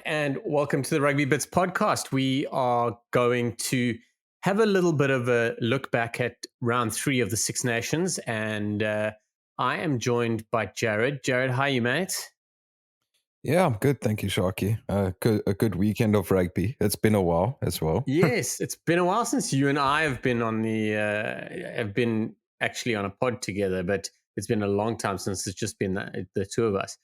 and welcome to the Rugby Bits podcast. We are going to have a little bit of a look back at round 3 of the Six Nations, and I am joined by Jared. Jared, how are you, mate? Yeah, I'm good. Thank you, Sharky. A good weekend of rugby. It's been a while as well. Yes, it's been a while since you and I have been on actually on a pod together, but it's been a long time since it's just been the two of us.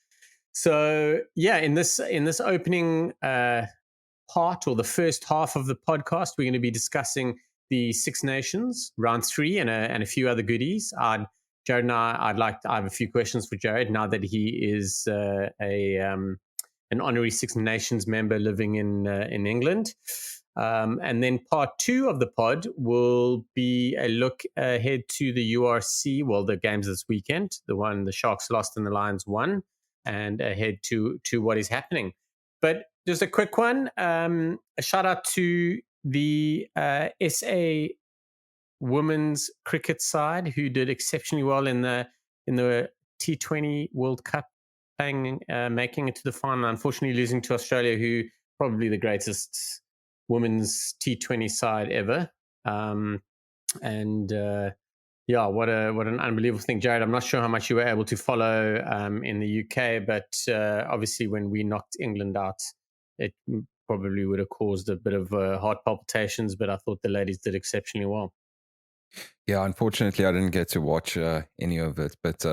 So yeah, in this opening part, or the first half of the podcast, we're going to be discussing the Six Nations round 3 and a few other goodies. Jared and I have a few questions for Jared now that he is an honorary Six Nations member living in England. And then part 2 of the pod will be a look ahead to the URC, well, the games this weekend, the one the Sharks lost and the Lions won, and ahead to what is happening. But just a quick one, a shout out to the SA women's cricket side, who did exceptionally well in the T20 World Cup, making it to the final, unfortunately losing to Australia, who probably the greatest women's T20 side ever. Yeah, what an unbelievable thing, Jared. I'm not sure how much you were able to follow in the UK, but obviously when we knocked England out, it probably would have caused a bit of heart palpitations, but I thought the ladies did exceptionally well. Yeah, unfortunately, I didn't get to watch any of it, but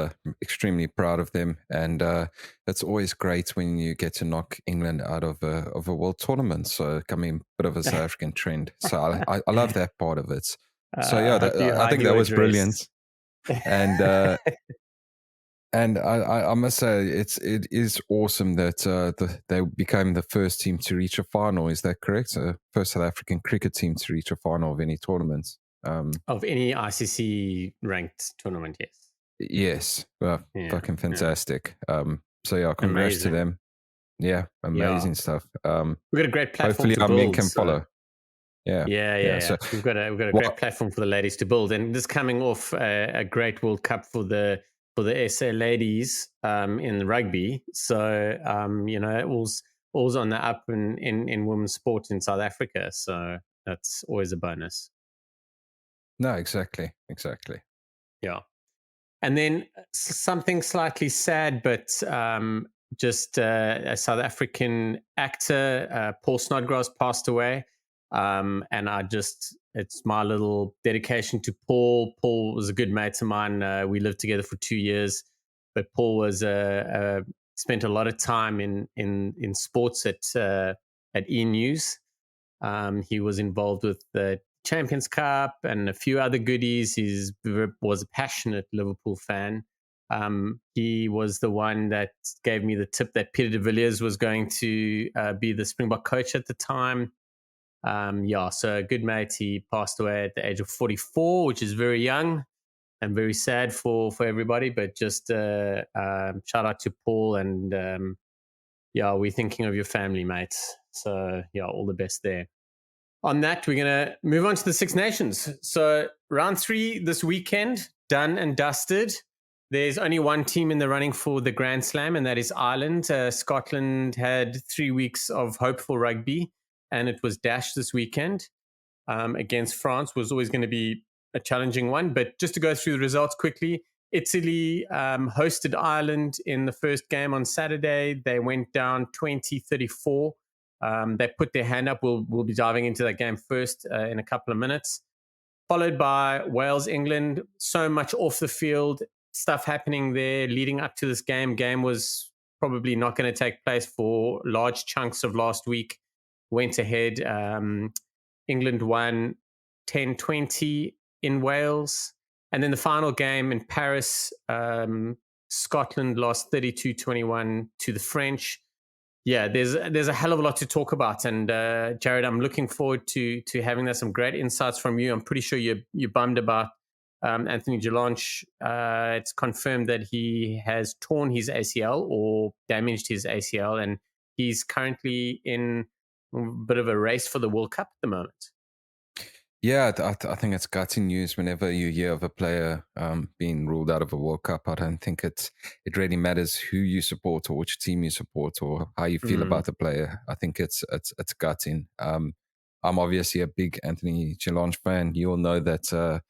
extremely proud of them. And it's always great when you get to knock England out of a world tournament. So, coming a bit of a South African trend. So I love that part of it. So yeah, I think that was brilliant. And and I must say it is awesome that they became the first team to reach a final. Is that correct? First South African cricket team to reach a final of any tournament. Of any ICC ranked tournament, yes. Yes, well, fucking fantastic. So yeah, congrats to them. Yeah, amazing stuff. We've got a great platform. Hopefully, our men can follow. Yeah. So we've got a great platform for the ladies to build, and this coming off a great World Cup for the SA ladies in rugby. So all's on the up in women's sport in South Africa. So that's always a bonus. No, exactly. Yeah. And then something slightly sad, but just a South African actor, Paul Snodgrass, passed away. And it's my little dedication to Paul. Paul was a good mate of mine. We lived together for 2 years, but Paul was spent a lot of time in sports at E! News. He was involved with the Champions Cup and a few other goodies. He was a passionate Liverpool fan. He was the one that gave me the tip that Peter de Villiers was going to be the Springbok coach at the time. So a good mate. He passed away at the age of 44, which is very young and very sad for everybody. But just shout out to Paul, and we're thinking of your family, mate. So all the best there. On that, we're going to move on to the Six Nations. So round 3 this weekend, done and dusted. There's only one team in the running for the Grand Slam, and that is Ireland. Scotland had 3 weeks of hopeful rugby, and it was dashed this weekend against France. Was always going to be a challenging one. But just to go through the results quickly, Italy hosted Ireland in the first game on Saturday. They went down 20-34. They put their hand up. We'll be diving into that game first in a couple of minutes. Followed by Wales, England. So much off the field stuff happening there leading up to this game. Game was probably not going to take place for large chunks of last week. Went ahead. England won 10-20 in Wales. And then the final game in Paris, Scotland lost 32-21 to the French. Yeah, there's a hell of a lot to talk about, and Jared, I'm looking forward to having some great insights from you. I'm pretty sure you're bummed about Anthony Gelanche. It's confirmed that he has torn his ACL or damaged his ACL, and he's currently in a bit of a race for the World Cup at the moment. Yeah, I think it's gutting news whenever you hear of a player being ruled out of a World Cup. I don't think it really matters who you support or which team you support or how you feel Mm, about the player. I think it's gutting. I'm obviously a big Anthony Geelong fan. You'll know that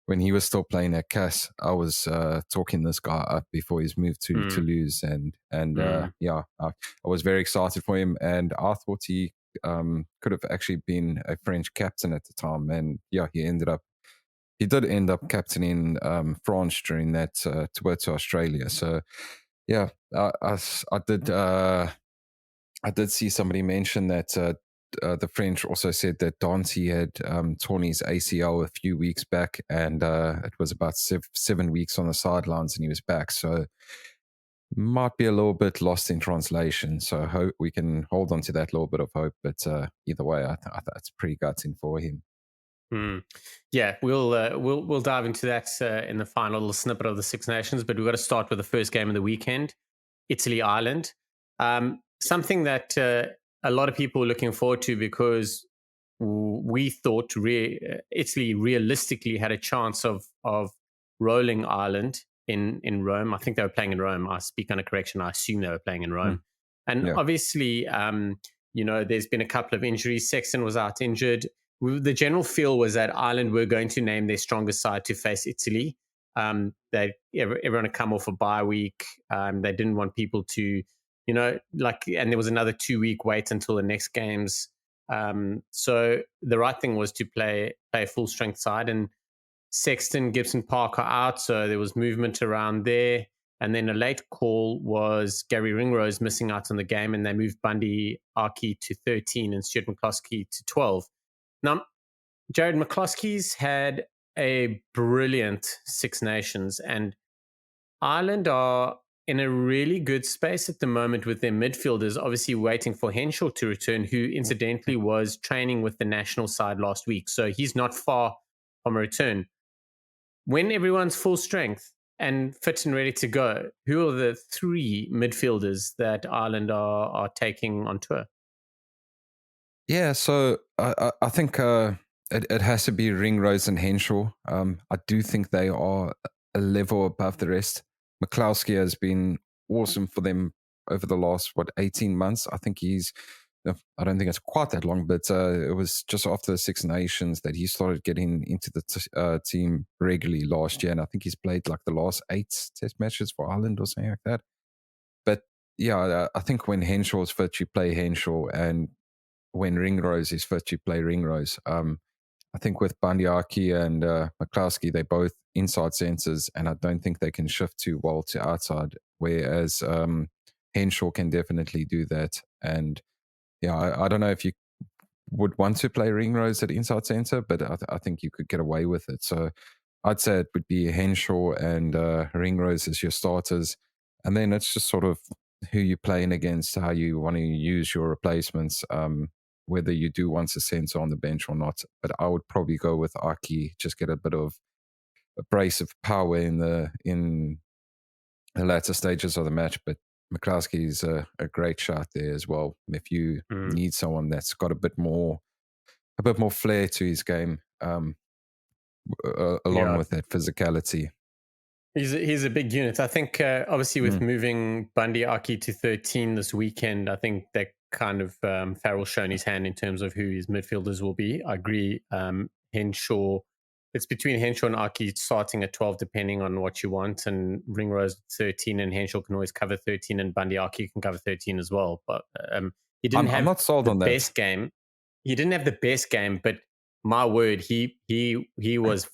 when he was still playing at Cass, I was talking this guy up before he's moved to mm, Toulouse, and mm, yeah, I was very excited for him, and I thought he could have actually been a French captain at the time. And yeah, he did end up captaining France during that tour to Australia. So yeah, I did. I did see somebody mention that the French also said that Dante had torn his ACL a few weeks back, and it was about 7 weeks on the sidelines, and he was back. So might be a little bit lost in translation. So hope we can hold on to that little bit of hope. But either way, that's pretty gutting for him. mm. Yeah, we'll dive into that in the final little snippet of the Six Nations. But we've got to start with the first game of the weekend, Italy Ireland. Something that a lot of people were looking forward to because we thought Italy realistically had a chance of rolling Ireland in Rome. I think they were playing in Rome. I speak under correction. I assume they were playing in Mm, Rome. And yeah. obviously, there's been a couple of injuries. Sexton was out injured. The general feel was that Ireland were going to name their strongest side to face Italy. Everyone had come off a bye week. They didn't want people to, and there was another 2 week wait until the next games. So the right thing was to play a full strength side, and Sexton, Gibson, Parker out, so there was movement around there. And then a late call was Gary Ringrose missing out on the game, and they moved Bundy Archie to 13 and Stuart McCloskey to 12. Now, Jared McCloskey's had a brilliant Six Nations, and Ireland are in a really good space at the moment with their midfielders, obviously waiting for Henshaw to return, who incidentally was training with the national side last week. So he's not far from a return. When everyone's full strength and fit and ready to go, who are the three midfielders that Ireland are taking on tour? Yeah, so I think it has to be Ringrose and Henshaw. I do think they are a level above the rest. McCloskey has been awesome for them over the last 18 months. I think I don't think it's quite that long, but it was just after the Six Nations that he started getting into the team regularly last year, and I think he's played like the last 8 Test matches for Ireland or something like that. But yeah, I think when Henshaw's fit, you play Henshaw, and when Ringrose is fit, you play Ringrose. I think with Bandiaki and McCloskey, they're both inside centres, and I don't think they can shift too well to outside, whereas Henshaw can definitely do that. And yeah, I don't know if you would want to play Ringrose at inside centre, but I think you could get away with it. So I'd say it would be Henshaw and Ringrose as your starters. And then it's just sort of who you're playing against, how you want to use your replacements, whether you do want a centre on the bench or not. But I would probably go with Aki, just get a bit of abrasive power in the latter stages of the match. But McCloskey is a great shot there as well. If you Mm. need someone that's got a bit more flair to his game, along Yeah, with that physicality. he's a big unit. I think obviously with Mm, moving Bundy Aki to 13 this weekend, I think that kind of Farrell shown his hand in terms of who his midfielders will be. I agree. Henshaw, it's between Henshaw and Aki starting at 12, depending on what you want, and Ringrose 13, and Henshaw can always cover 13, and Bundy Aki can cover 13 as well. But he didn't I'm have not sold the on that. best game. He didn't have the best game, but my word, he was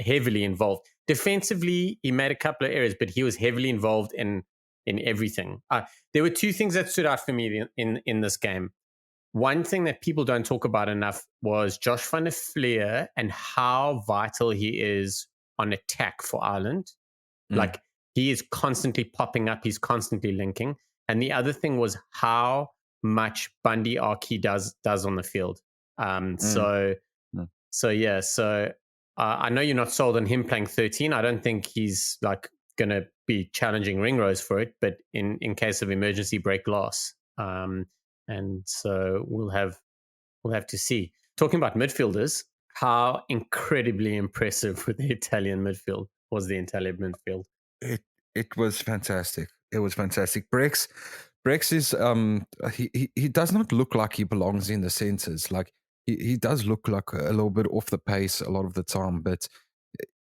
heavily involved. Defensively, he made a couple of errors, but he was heavily involved in everything. There were two things that stood out for me in this game. One thing that people don't talk about enough was Josh van der Fleer and how vital he is on attack for Ireland. Mm, Like he is constantly popping up, he's constantly linking. And the other thing was how much Bundy Archie does on the field. Um, mm, so mm. so yeah, I know you're not sold on him playing 13. I don't think he's like going to be challenging Ringrose for it, but in case of emergency, break glass. And so we'll have to see. Talking about midfielders, How incredibly impressive with the Italian midfield was the Italian midfield. It was fantastic. It was fantastic. Brex is he does not look like he belongs in the centers. Like he does look like a little bit off the pace a lot of the time. But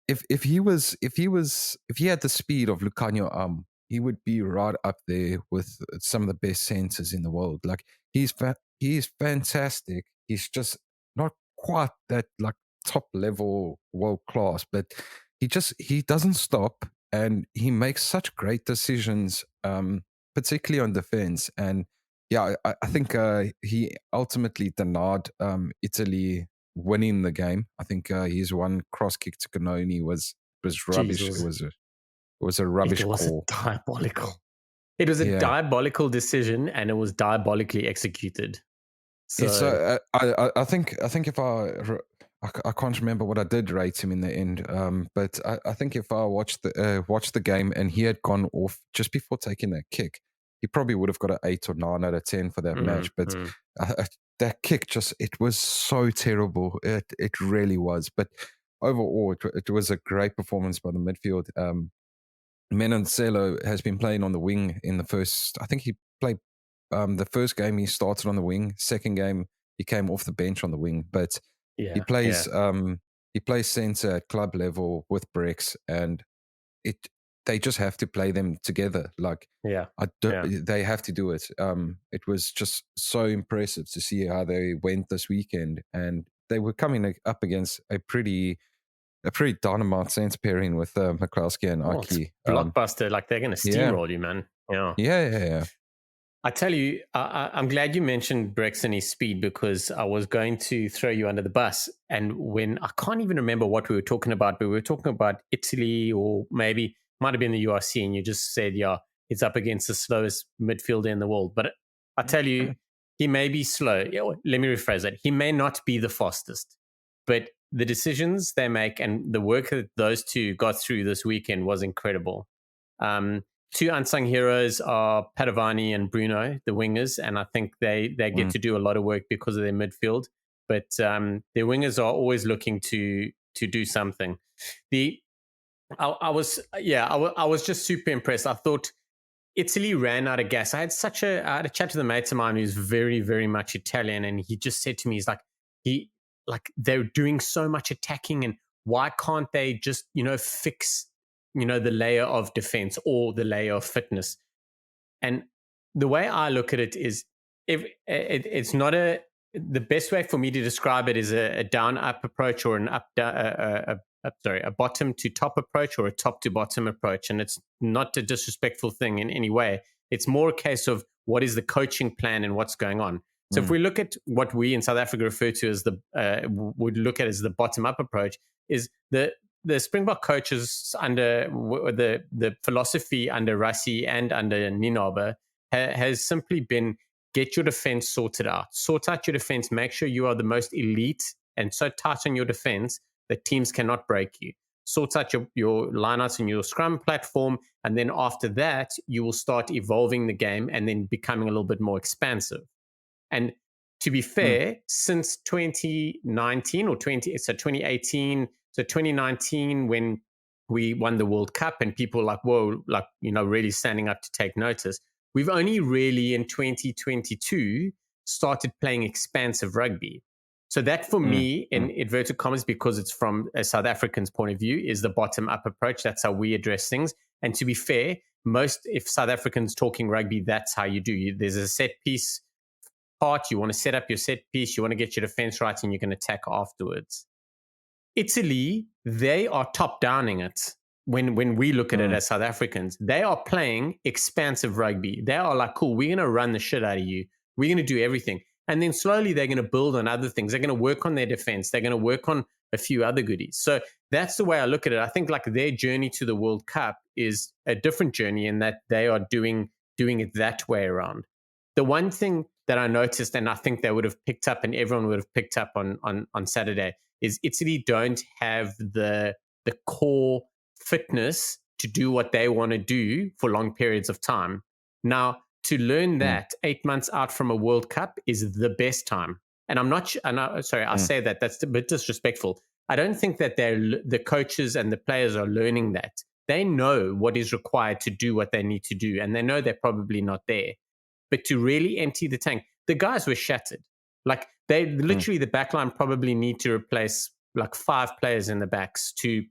if he had the speed of Lucanio he would be right up there with some of the best centers in the world. Like he is fantastic. He's just not quite that like top level world class, but he doesn't stop and he makes such great decisions, particularly on defense. And yeah, I think he ultimately denied Italy winning the game. I think his one cross kick to Canoni was rubbish. Jesus, It was a rubbish it was a call. diabolical. It was a Yeah. diabolical decision, and it was diabolically executed. So I think if I can't remember what I did rate him in the end, but I think if I watched the game and he had gone off just before taking that kick, he probably would have got an 8 or 9 out of 10 for that match. But that kick it was so terrible. It really was. But overall, it was a great performance by the midfield. Menoncello has been playing on the wing in the first. I think he played the first game he started on the wing. Second game he came off the bench on the wing, but he plays centre at club level with Brex, and they just have to play them together. Like they have to do it. It was just so impressive to see how they went this weekend, and they were coming up against a pretty dynamite centre pairing with McCloskey and Aki. Blockbuster, like they're going to steamroll you, man. Yeah. I tell you, I'm glad you mentioned Brex and his speed, because I was going to throw you under the bus. And when I can't even remember what we were talking about, but we were talking about Italy, or maybe might have been the URC, and you just said, it's up against the slowest midfielder in the world. But I tell you, he may be slow. Let me rephrase that. He may not be the fastest, but the decisions they make and the work that those two got through this weekend was incredible. Two unsung heroes are Padovani and Bruno, the wingers, and I think they get to do a lot of work because of their midfield. But their wingers are always looking to do something. I was just super impressed. I thought Italy ran out of gas. I had a chat with a mate of mine who's very, very much Italian, and he just said to me, he's like they're doing so much attacking, and why can't they just fix the layer of defense or the layer of fitness? And the way I look at it is, if it's not the best way for me to describe it is a down up approach, or an a bottom to top approach, or a top to bottom approach. And it's not a disrespectful thing in any way. It's more a case of what is the coaching plan and what's going on. So if we look at what we in South Africa refer to as would look at as the bottom up approach, is the Springbok coaches under the philosophy under Rassie and under Ninabe has simply been, get your defense sorted out. Sort out your defense. Make sure you are the most elite and so tight on your defense that teams cannot break you. Sort out your lineouts and your scrum platform. And then after that, you will start evolving the game and then becoming a little bit more expansive. And to be fair, since 2019 or 2018, so 2019, when we won the World Cup and people were like, whoa, really standing up to take notice, we've only really in 2022 started playing expansive rugby. So that for me, in inverted commas, because it's from a South African's point of view, is the bottom up approach. That's how we address things. And to be fair, if South Africans talking rugby, that's how you do. There's a set piece part. You want to set up your set piece. You want to get your defense right, and you can attack afterwards. Italy, they are top downing it. When we look at it as South Africans, they are playing expansive rugby. They are like, cool, we're going to run the shit out of you. We're going to do everything. And then slowly they're going to build on other things. They're going to work on their defense. They're going to work on a few other goodies. So that's the way I look at it. I think like their journey to the World Cup is a different journey in that they are doing it that way around. The one thing that I noticed, and I think they would have picked up and everyone would have picked up on Saturday, is Italy don't have the core fitness to do what they want to do for long periods of time. Now, to learn that 8 months out from a World Cup is the best time. And I'm not, sorry, I Mm. say that's a bit disrespectful. I don't think that the coaches and the players are learning that. They know what is required to do what they need to do, and they know they're probably not there. But to really empty the tank, the guys were shattered. Like they Mm. literally, the backline probably need to replace like 5 players in the backs to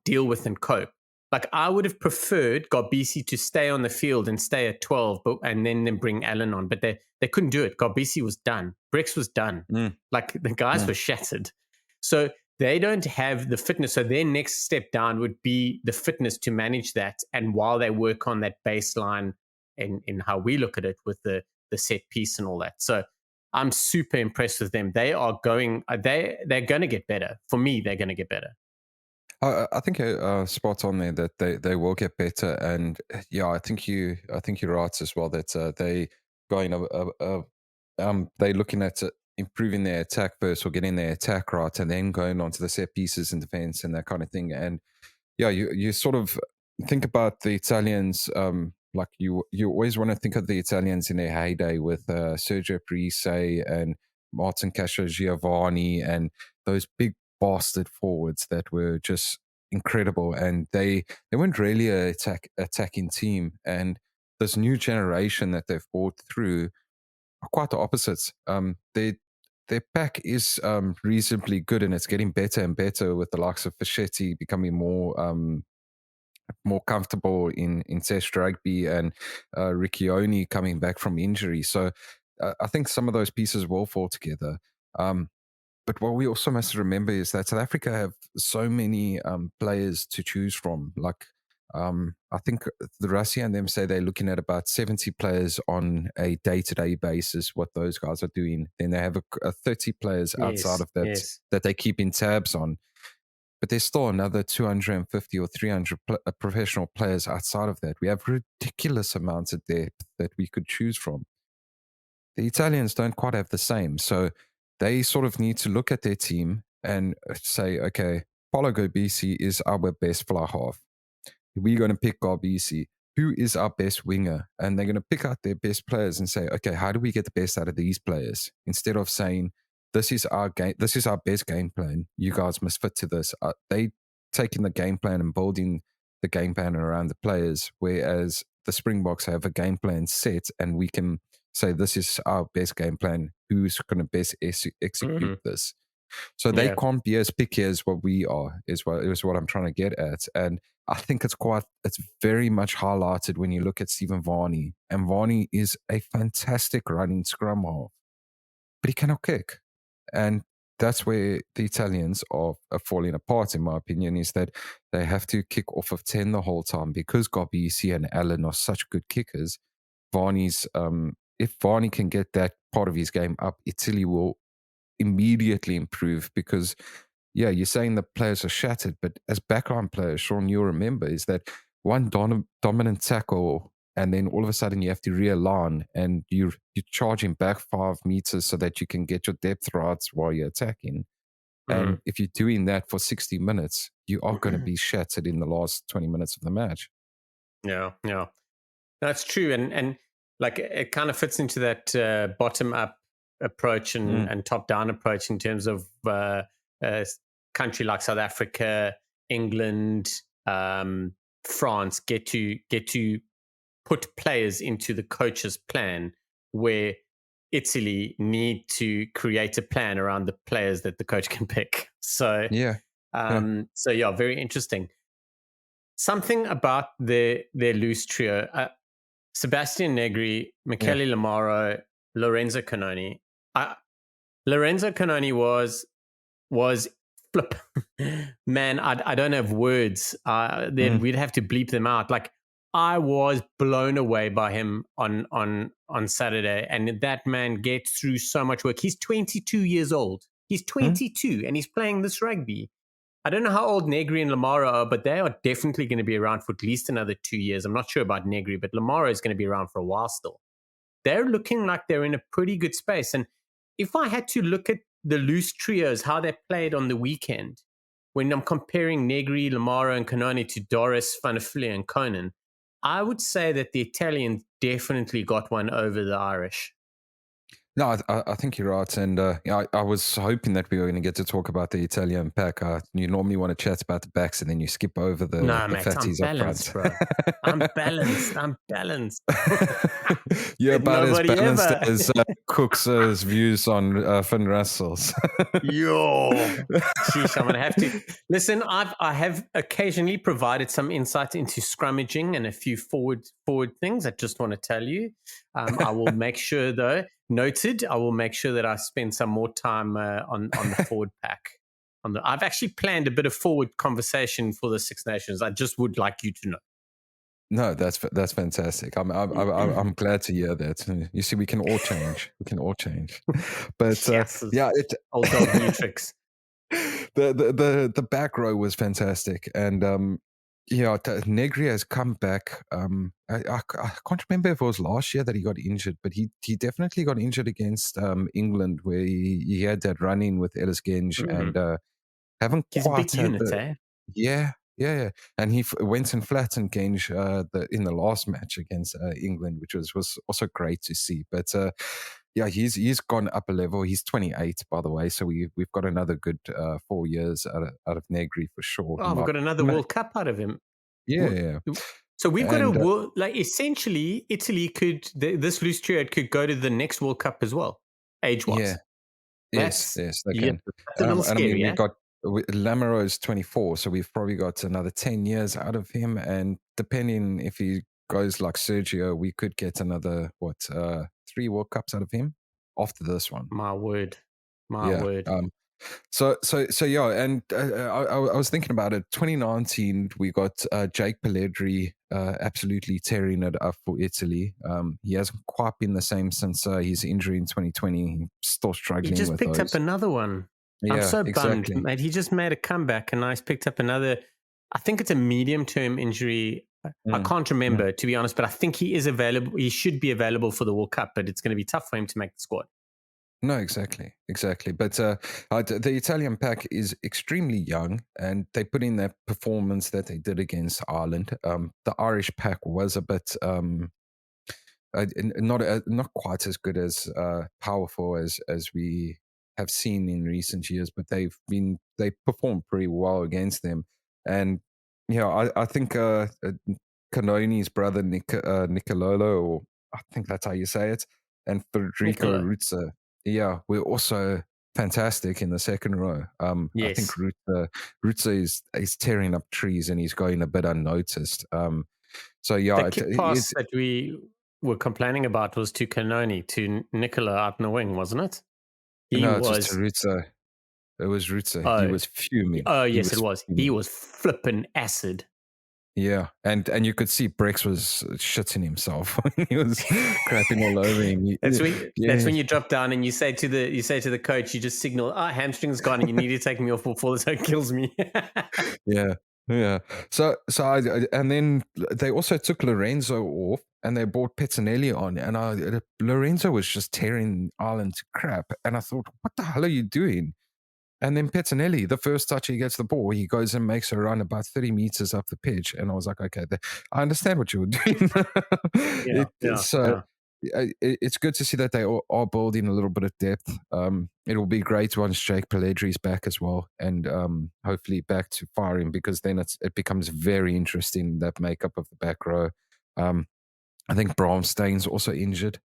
deal with and cope. Like I would have preferred Garbisi to stay on the field and stay at 12, and then bring Allen on. But they couldn't do it. Garbisi was done. Brix was done. Mm. Like the guys Mm. were shattered. So they don't have the fitness. So their next step down would be the fitness to manage that. And while they work on that baseline in how we look at it with the set piece and all that. So I'm super impressed with them. They are going. They're going to get better. For me, they're going to get better. I think you're spot on there that they will get better, and yeah, I think you're right as well that they going they looking at improving their attack first or getting their attack right, and then going on to the set pieces and defense and that kind of thing. And yeah, you sort of think about the Italians. Like you always want to think of the Italians in their heyday with Sergio Parise and Martin Cascio Giovanni and those big bastard forwards that were just incredible. And they weren't really a attacking team. And this new generation that they've brought through are quite the opposites. Their pack is reasonably good, and it's getting better and better with the likes of Fischetti becoming more comfortable in Test rugby, and Riccioni coming back from injury. So I think some of those pieces will fall together. But what we also must remember is that South Africa have so many players to choose from. Like, I think the Rassie and them say they're looking at about 70 players on a day-to-day basis, what those guys are doing. Then they have a 30 players outside Yes, of that yes. that they keep in tabs on. But there's still another 250 or 300 professional players outside of that. We have ridiculous amounts of depth that we could choose from. The Italians don't quite have the same. So they sort of need to look at their team and say, okay, Paulo Garbisi is our best fly half. We're going to pick Garbisi. Who is our best winger? And they're going to pick out their best players and say, okay, how do we get the best out of these players? Instead of saying, this is our game, this is our best game plan. You guys must fit to this. They taking the game plan and building the game plan around the players, whereas the Springboks have a game plan set, and we can say this is our best game plan. Who's going to best execute Mhm. this? So they Yeah. can't be as picky as what we are. Is what I'm trying to get at. And I think it's very much highlighted when you look at Stephen Varney. And Varney is a fantastic running scrum half, but he cannot kick. And that's where the Italians are falling apart, in my opinion, is that they have to kick off of 10 the whole time because Garbisi and Allen are such good kickers. Varney's, if Varney can get that part of his game up, Italy will immediately improve because, yeah, you're saying the players are shattered, but as backline players, Shaun, you'll remember is that one dominant tackle, and then all of a sudden you have to realign and you're charging back 5 meters so that you can get your depth right while you're attacking. And Mhm. if you're doing that for 60 minutes, you are going to be shattered in the last 20 minutes of the match. Yeah, yeah. That's true. And like it kind of fits into that bottom up approach Mm. and top down approach in terms of country like South Africa, England, France get to put players into the coach's plan, where Italy need to create a plan around the players that the coach can pick. So Yeah. Yeah. so yeah, very interesting. Something about their loose trio. Sebastian Negri, Yeah. Michele Lamaro, Lorenzo Canoni. Lorenzo Canoni was flip. Man, I don't have words. Then Mm. we'd have to bleep them out. Like I was blown away by him on Saturday, and that man gets through so much work. He's 22 years old. He's Mm. 22, and he's playing this rugby. I don't know how old Negri and Lamara are, but they are definitely going to be around for at least another 2 years. I'm not sure about Negri, but Lamara is going to be around for a while still. They're looking like they're in a pretty good space. And if I had to look at the loose trios, how they played on the weekend, when I'm comparing Negri, Lamara, and Canoni to Doris, Van der Vliet, and Conan, I would say that the Italians definitely got one over the Irish. No, I think you're right, and I was hoping that we were going to get to talk about the Italian pack. You normally want to chat about the backs, and then you skip over No, the mate, I'm fatties up balanced, front. bro. I'm balanced. I'm balanced. You're Said about as nobody balanced ever. as Cook's views on Finn Russell's. Yo, sheesh, I'm gonna have to listen. I have occasionally provided some insight into scrummaging and a few forward things. I just want to tell you. I will make sure, though, noted. I will make sure that I spend some more time on the forward pack. I've actually planned a bit of forward conversation for the Six Nations. I just would like you to know. No, that's fantastic. I'm glad to hear that. You see, we can all change. We can all change. But Yes, yeah, it old dog new tricks. the back row was fantastic, and yeah, Negri has come back. I can't remember if it was last year that he got injured, but he definitely got injured against England, where he had that run in with Ellis Genge, and haven't He's a quite big had unit, the eh? yeah. Yeah, yeah, and he went and flattened Genge in the last match against England, which was also great to see. But yeah, he's gone up a level. He's 28, by the way, so we've got another good 4 years out of Negri for sure. He Oh, we've got another World Cup out of him. yeah, yeah, So we've got a and world, like essentially, Italy this loose trio could go to the next World Cup as well, age yeah, wise. yes, That's yes, they yeah, can. that's a little And I mean, scary, we've eh? got Lamoureux's 24, so we've probably got another 10 years out of him. And depending if he goes like Sergio, we could get another, 3 World Cups out of him after this one. My word, my Yeah. word. So yeah, and I was thinking about it. 2019, we got Jake Pelledri absolutely tearing it up for Italy. He hasn't quite been the same since his injury in 2020. He's still He struggling just with picked up those. another one. I'm Yeah, so bummed, exactly. mate. He just made a comeback and now he's picked up another. I think it's a medium term injury. I Mm, can't mm. remember, to be honest, but I think he is available. He should be available for the World Cup, but it's going to be tough for him to make the squad. No, exactly. But the Italian pack is extremely young, and they put in that performance that they did against Ireland. The Irish pack was a bit not quite as good as powerful as we have seen in recent years, but they performed pretty well against them. And yeah, I think Canoni's brother Nicololo, or I think that's how you say it, and Federico Nicola. Ruzza, yeah, we're also fantastic in the second row. I think Yes. Ruzza is tearing up trees and he's going a bit unnoticed. So yeah, The kick pass that we were complaining about was to Canoni, to Nicola out in the wing, wasn't it? He no, it was to was, Ruzza. It was Ruzza. He oh, was fuming. oh, He yes, it was was. He fuming. was flipping acid. Yeah, and you could see Brex was shitting himself. He was crapping all over him. That's Yeah, when you drop down and you say to the coach, you just signal, hamstring's gone and you need to take me off before this kills me. yeah, yeah. So and then they also took Lorenzo off and they brought Pettinelli on, and Lorenzo was just tearing Ireland to crap, and I thought, what the hell are you doing? And then Pettinelli, the first touch he gets the ball, he goes and makes a run about 30 meters up the pitch. And I was like, okay, I understand what you were doing. Yeah, yeah, So yeah. it's good to see that they are building a little bit of depth. It'll be great once Jake Pelledri's back as well, and hopefully back to firing, because then it becomes very interesting, that makeup of the back row. I think Bramstein's also injured.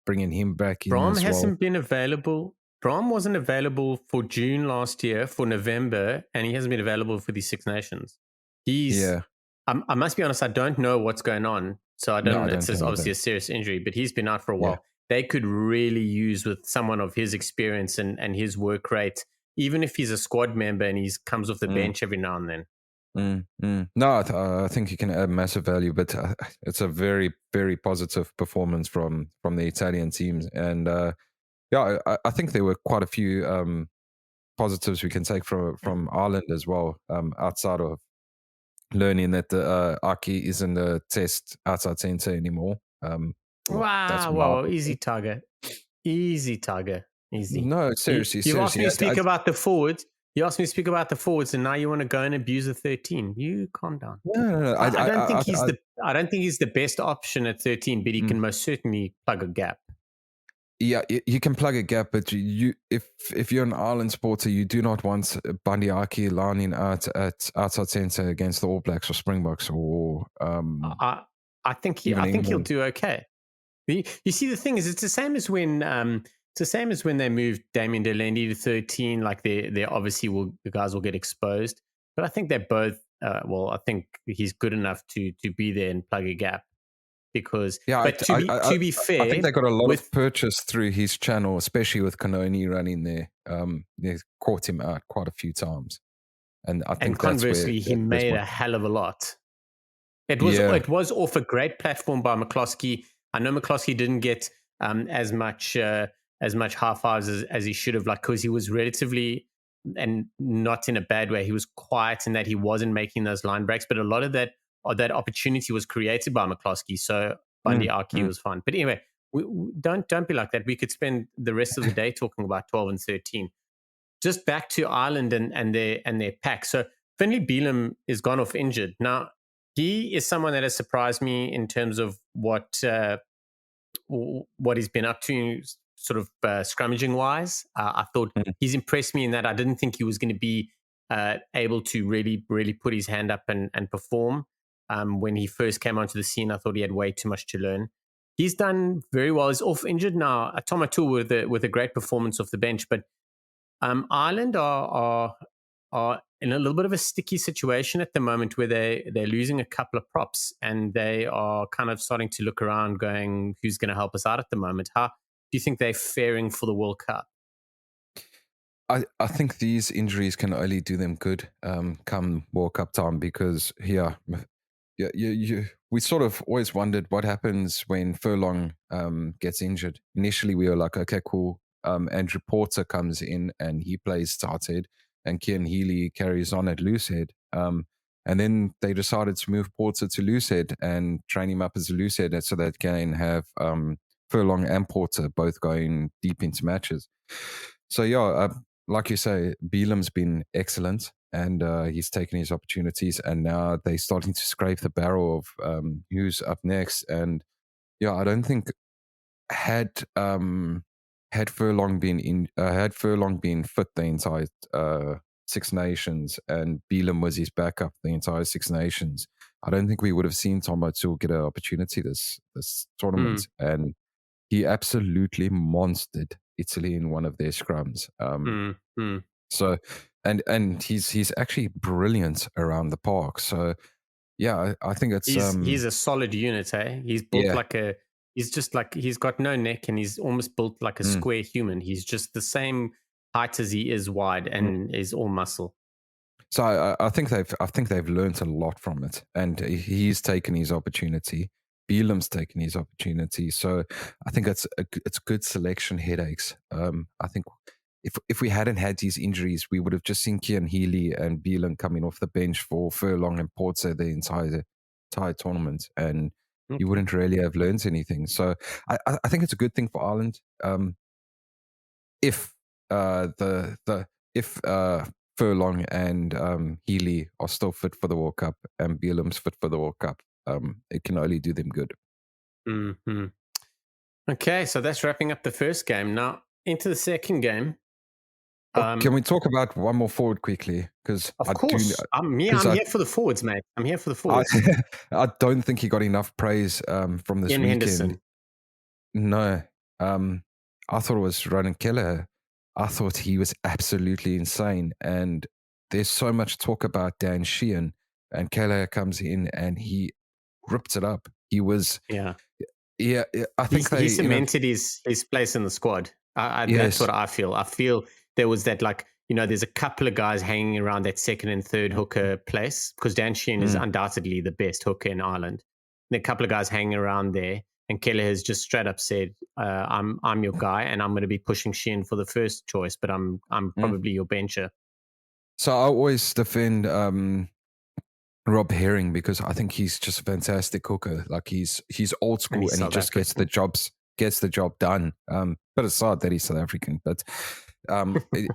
Bringing him back in Brahm as well. hasn't been available. Brahm wasn't available for June last year, for November, and he hasn't been available for the Six Nations. Yeah. I must be honest, I don't know what's going on. So I No, don't, I don't it's know obviously either. a serious injury, but he's been out for a Yeah. while. They could really use with someone of his experience and his work rate, even if he's a squad member and he comes off the Mm. bench every now and then. No, I think he can add massive value, but it's a very, very positive performance from the Italian teams, and yeah, I think there were quite a few positives we can take from Ireland as well, outside of learning that the Aki isn't a test outside centre anymore. Well, that's Wow, my whoa, easy Tiger. Easy Tiger. Easy. no, seriously, You've asked seriously. me to speak about the forwards. You asked me to speak about the forwards, and now you want to go and abuse the 13. You calm down. No. I don't think I don't think he's the best option at 13, but he Mm. can most certainly plug a gap. Yeah, you can plug a gap, but if you're an Ireland supporter, you do not want Bandiaki lining out at outside centre against the All Blacks or Springboks or I think even he'll England. do okay. You see, the thing is, it's the same as when they moved Damien Delaney to 13. Like they obviously the guys will get exposed, but I think they're both. I think he's good enough to be there and plug a gap because. Yeah, But to be I think fair, they got a lot with of purchase through his channel, especially with Canoni running there. They caught him out quite a few times, and I and think that's where conversely, he there's made one. a hell of a lot. Yeah. It was off a great platform by McCloskey. I know McCloskey didn't get as much high fives as he should have, like because he was relatively and not in a bad way. He was quiet in that he wasn't making those line breaks, but a lot of that opportunity was created by McCloskey. So Bundy Mm, Aki mm. was fine. But anyway, don't be like that. We could spend the rest of the day talking about 12 and 13. Just back to Ireland and their pack. So Finlay Bealham is gone off injured. Now, he is someone that has surprised me in terms of what he's been up to, sort of scrummaging wise. I thought Mm. he's impressed me in that I didn't think he was going to be able to really put his hand up and perform. When he first came onto the scene, I thought he had way too much to learn. He's done very well. He's off injured now. Tom O'Toole with a great performance off the bench, but Ireland are in a little bit of a sticky situation at the moment where they're losing a couple of props and they are kind of starting to look around, going, "Who's going to help us out at the moment?" How do you think they're faring for the World Cup? I think these injuries can only do them good come World Cup time because we sort of always wondered what happens when Furlong gets injured. Initially, we were like, okay, cool. Andrew Porter comes in and he plays tight head, and Cian Healy carries on at loose head. And then they decided to move Porter to loose head and train him up as a loose head so that they can have Furlong and Porter both going deep into matches. So yeah, like you say, Bealham's been excellent and he's taken his opportunities, and now they're starting to scrape the barrel of who's up next. And yeah, I don't think had Furlong been fit the entire Six Nations and Bealham was his backup the entire Six Nations, I don't think we would have seen Tom O'Toole get an opportunity this Mm, tournament. And he absolutely monstered Italy in one of their scrums. mm, mm. So, and he's actually brilliant around the park. So, yeah, I think it's He's a solid unit, eh? yeah, He's just like he's got no neck and he's almost built like a mm, square human. He's just the same height as he is wide mm. and is all muscle. So I think they've learned a lot from it, and he's taken his opportunity. Bealham's taken his opportunity. So I think it's good selection headaches. I think if we hadn't had these injuries, we would have just seen Cian Healy and Bealham coming off the bench for Furlong and Porter the entire tournament, and you Okay. wouldn't really have learned anything. So I think it's a good thing for Ireland. If the if Furlong and Healy are still fit for the World Cup and Bealham's fit for the World Cup, it can only do them good. Hmm. Okay, so that's wrapping up the first game. Now into the second game. Oh, can Um, we talk about one more forward quickly? Because of I do, course, because I'm here for the forwards, mate. I'm here for the I, forwards. I don't think he got enough praise from this Ian weekend. Henderson. No, um, I thought it was Ronan Kelleher. I thought he was absolutely insane. And there's so much talk about Dan Sheehan, and Kelleher comes in and he ripped it up. He was, Yeah, yeah, I think he they, cemented his place in the squad. That's yes, what I feel. I feel there was that, like, there's a couple of guys hanging around that second and third hooker place because Dan Sheehan is mm, undoubtedly the best hooker in Ireland. There are a couple of guys hanging around there, and Kelly has just straight up said, "I'm your guy, and I'm going to be pushing Sheehan for the first choice, but I'm mm. probably your bencher." So I always defend Rob Herring because I think he's just a fantastic hooker. Like he's old And school he's and he South just gets African. the job done. But aside that he's South African, but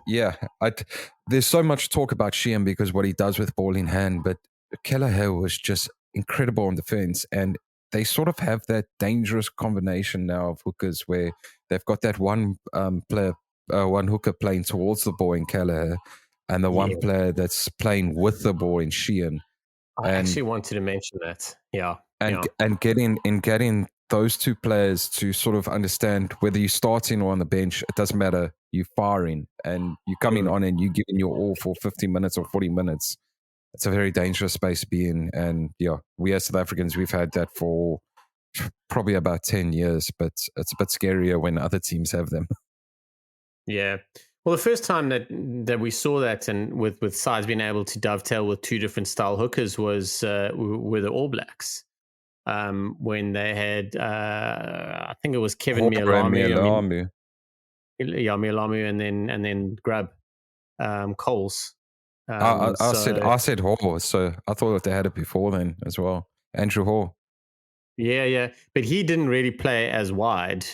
yeah, there's so much talk about Sheehan because what he does with ball in hand, but Kelleher was just incredible on defense, and they sort of have that dangerous combination now of hookers where they've got that one player, one hooker playing towards the ball in Kelleher, and the one Yeah, player that's playing with the ball in Sheehan. I And actually wanted to mention that. Yeah, yeah. and getting those two players to sort of understand whether you're starting or on the bench, it doesn't matter. You're firing and you're coming Mm. on and you're giving your all for 50 minutes or 40 minutes. It's a very dangerous space to be in. And yeah, we as South Africans, we've had that for probably about 10 years, but it's a bit scarier when other teams have them. Yeah. Well, the first time that we saw that, and with sides being able to dovetail with two different style hookers, was were the All Blacks, when they had I think it was Kevin Horror and Mialamu. I mean, Mialamu. yeah, Mialamu, and then Grub, Coles. I So said Hall, so I thought that they had it before then as well. Andrew Hall. yeah, yeah, but he didn't really play as wide.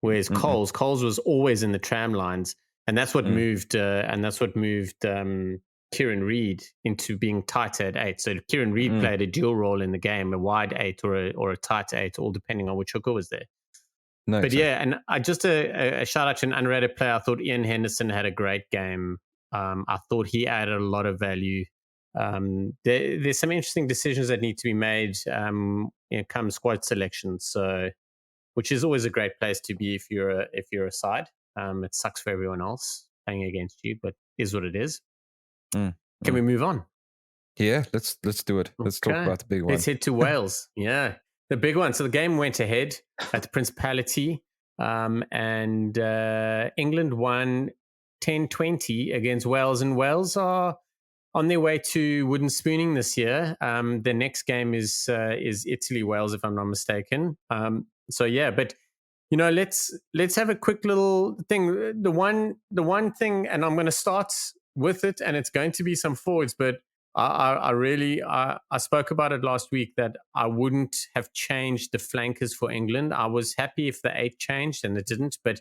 Whereas Mm-mm. Coles was always in the tram lines, and that's what Mm. moved. Kieran Reid into being tight at 8. So Kieran Reid Mm. played a dual role in the game, a wide 8 or a tight 8, all depending on which hooker was there. No, But exactly. yeah, and I just a shout out to an underrated player. I thought Ian Henderson had a great game. I thought he added a lot of value. There's some interesting decisions that need to be made come squad selection. So, which is always a great place to be if you're a side. It sucks for everyone else playing against you, but is what it is. Mm. Can we Mm. move on? Yeah, let's do it. Let's talk Okay, about the big let's one. head to Wales. Yeah, the big one. So the game went ahead at the Principality, and England won 10-20 against Wales, and Wales are on their way to wooden spooning this year. The next game is Italy Wales, if I'm not mistaken. So yeah, but let's have a quick little thing. The one thing, and I'm going to start with it, and it's going to be some forwards, but I really I spoke about it last week that I wouldn't have changed the flankers for England. I was happy if the 8 changed, and it didn't, but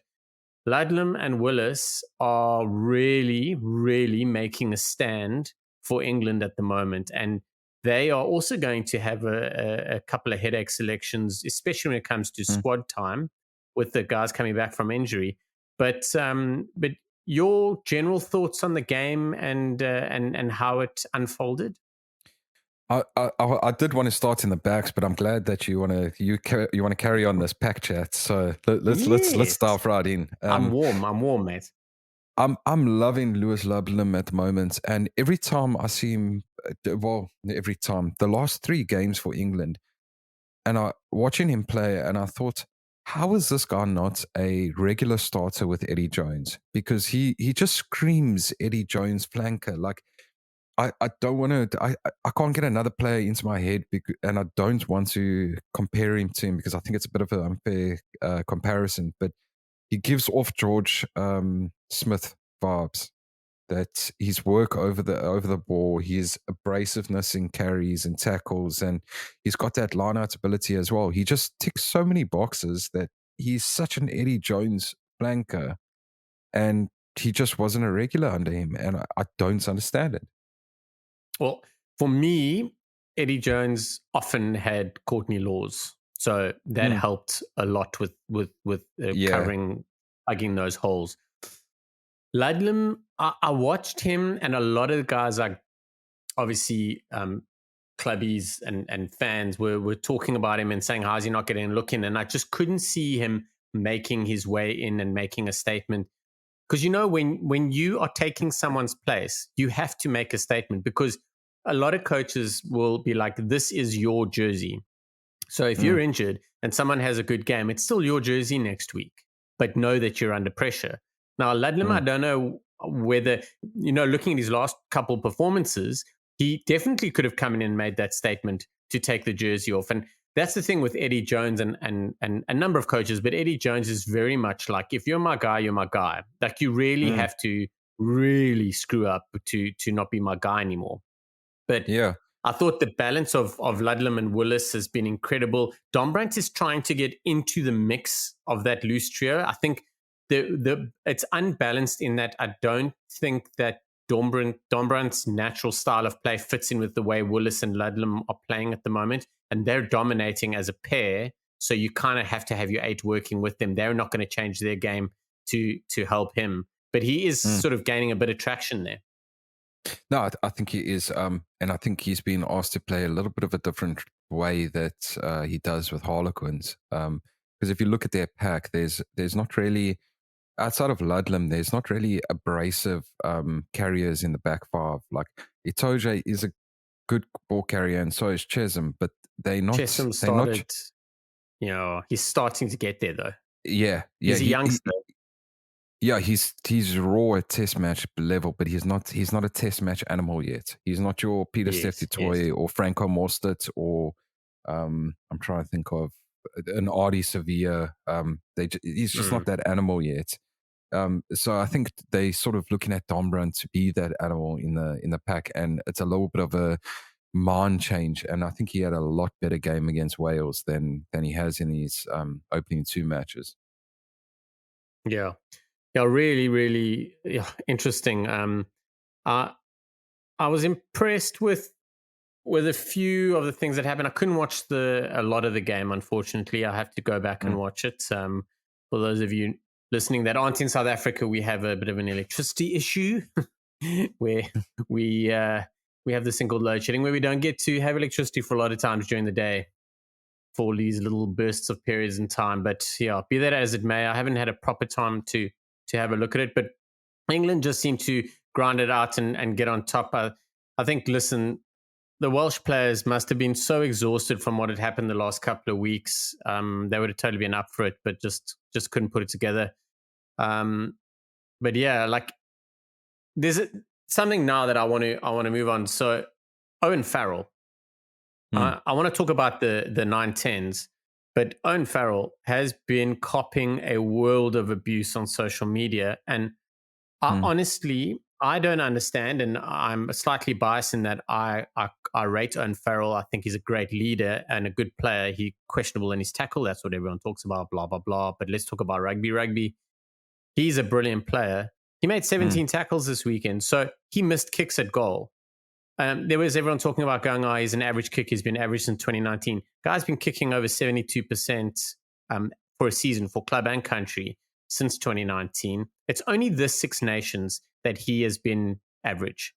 Ludlam and Willis are really, really making a stand for England at the moment. And they are also going to have a couple of headache selections, especially when it comes to Mm. squad time with the guys coming back from injury. But your general thoughts on the game and how it unfolded? I did want to start in the backs, but I'm glad that you want to carry on this pack chat. So let's Yes. start right in. I'm warm, mate. I'm loving Lewis Ludlam at the moment, and every time I see him, every time the last 3 games for England, and I watching him play, and I thought, how is this guy not a regular starter with Eddie Jones? Because he just screams Eddie Jones flanker. Like I don't want to. I can't get another player into my head, and I don't want to compare him to him because I think it's a bit of an unfair comparison. But he gives off George Smith vibes. That his work over the ball, his abrasiveness in carries and tackles, and he's got that line out ability as well. He just ticks so many boxes that he's such an Eddie Jones flanker, and he just wasn't a regular under him, and I don't understand it. Well, for me, Eddie Jones often had Courtney Laws, so that Mm. helped a lot with Yeah. covering, plugging those holes. Ludlam, I watched him, and a lot of the guys, like obviously clubbies and fans, were talking about him and saying, "How's he not getting a look in?" And I just couldn't see him making his way in and making a statement. Because when you are taking someone's place, you have to make a statement, because a lot of coaches will be like, this is your jersey. So if you're Mm. injured and someone has a good game, it's still your jersey next week, but know that you're under pressure. Now, Ludlam, I Mm. don't know whether, looking at his last couple performances, he definitely could have come in and made that statement to take the jersey off. And that's the thing with Eddie Jones and a number of coaches, but Eddie Jones is very much like, if you're my guy, you're my guy. Like, you really Mm. have to really screw up to not be my guy anymore. But Yeah. I thought the balance of Ludlam and Willis has been incredible. Dombrant is trying to get into the mix of that loose trio. I think it's unbalanced in that I don't think that Dombrant's natural style of play fits in with the way Willis and Ludlam are playing at the moment. and they're dominating as a pair. So you kind of have to have your 8 working with them. They're not going to change their game to help him, but he is Mm. sort of gaining a bit of traction there. No, I think he is, and I think he's been asked to play a little bit of a different way that he does with Harlequins. Because if you look at their pack, there's not really, outside of Ludlam, there's not really abrasive carriers in the back five. Like Itoje is a good ball carrier, and so is Chesham, but they're not. Chesham started, he's starting to get there though. Yeah, He's a youngster. Yeah, he's raw at test match level, but he's not a test match animal yet. He's not your Peter Steph or Franco Mostert or I'm trying to think of an Artie Sevilla. He's just not that animal yet. So I think they sort of looking at Dombrand to be that animal in the pack, and it's a little bit of a mind change. And I think he had a lot better game against Wales than he has in his opening 2 matches. Yeah. Yeah, really, really interesting. I was impressed with a few of the things that happened. I couldn't watch a lot of the game, unfortunately. I have to go back and watch it. For those of you listening that aren't in South Africa, we have a bit of an electricity issue where we have this thing called load shedding, where we don't get to have electricity for a lot of times during the day for these little bursts of periods in time. But yeah, be that as it may, I haven't had a proper time to have a look at it. But England just seemed to grind it out and get on top. I think, listen, the Welsh players must have been so exhausted from what had happened the last couple of weeks. They would have totally been up for it, but just couldn't put it together. But yeah, like there's something now that I want to move on. So Owen Farrell, I want to talk about the 9-10s, but Owen Farrell has been copping a world of abuse on social media, and honestly, I don't understand, and I'm slightly biased in that I rate Owen Farrell. I think he's a great leader and a good player. He's questionable in his tackle. That's what everyone talks about, blah, blah, blah. But let's talk about rugby. Rugby, he's a brilliant player. He made 17 tackles this weekend, so he missed kicks at goal. There was everyone talking about going, he's an average kick. He's been average since 2019. Guy's been kicking over 72% for a season for club and country since 2019. It's only the Six Nations that he has been average.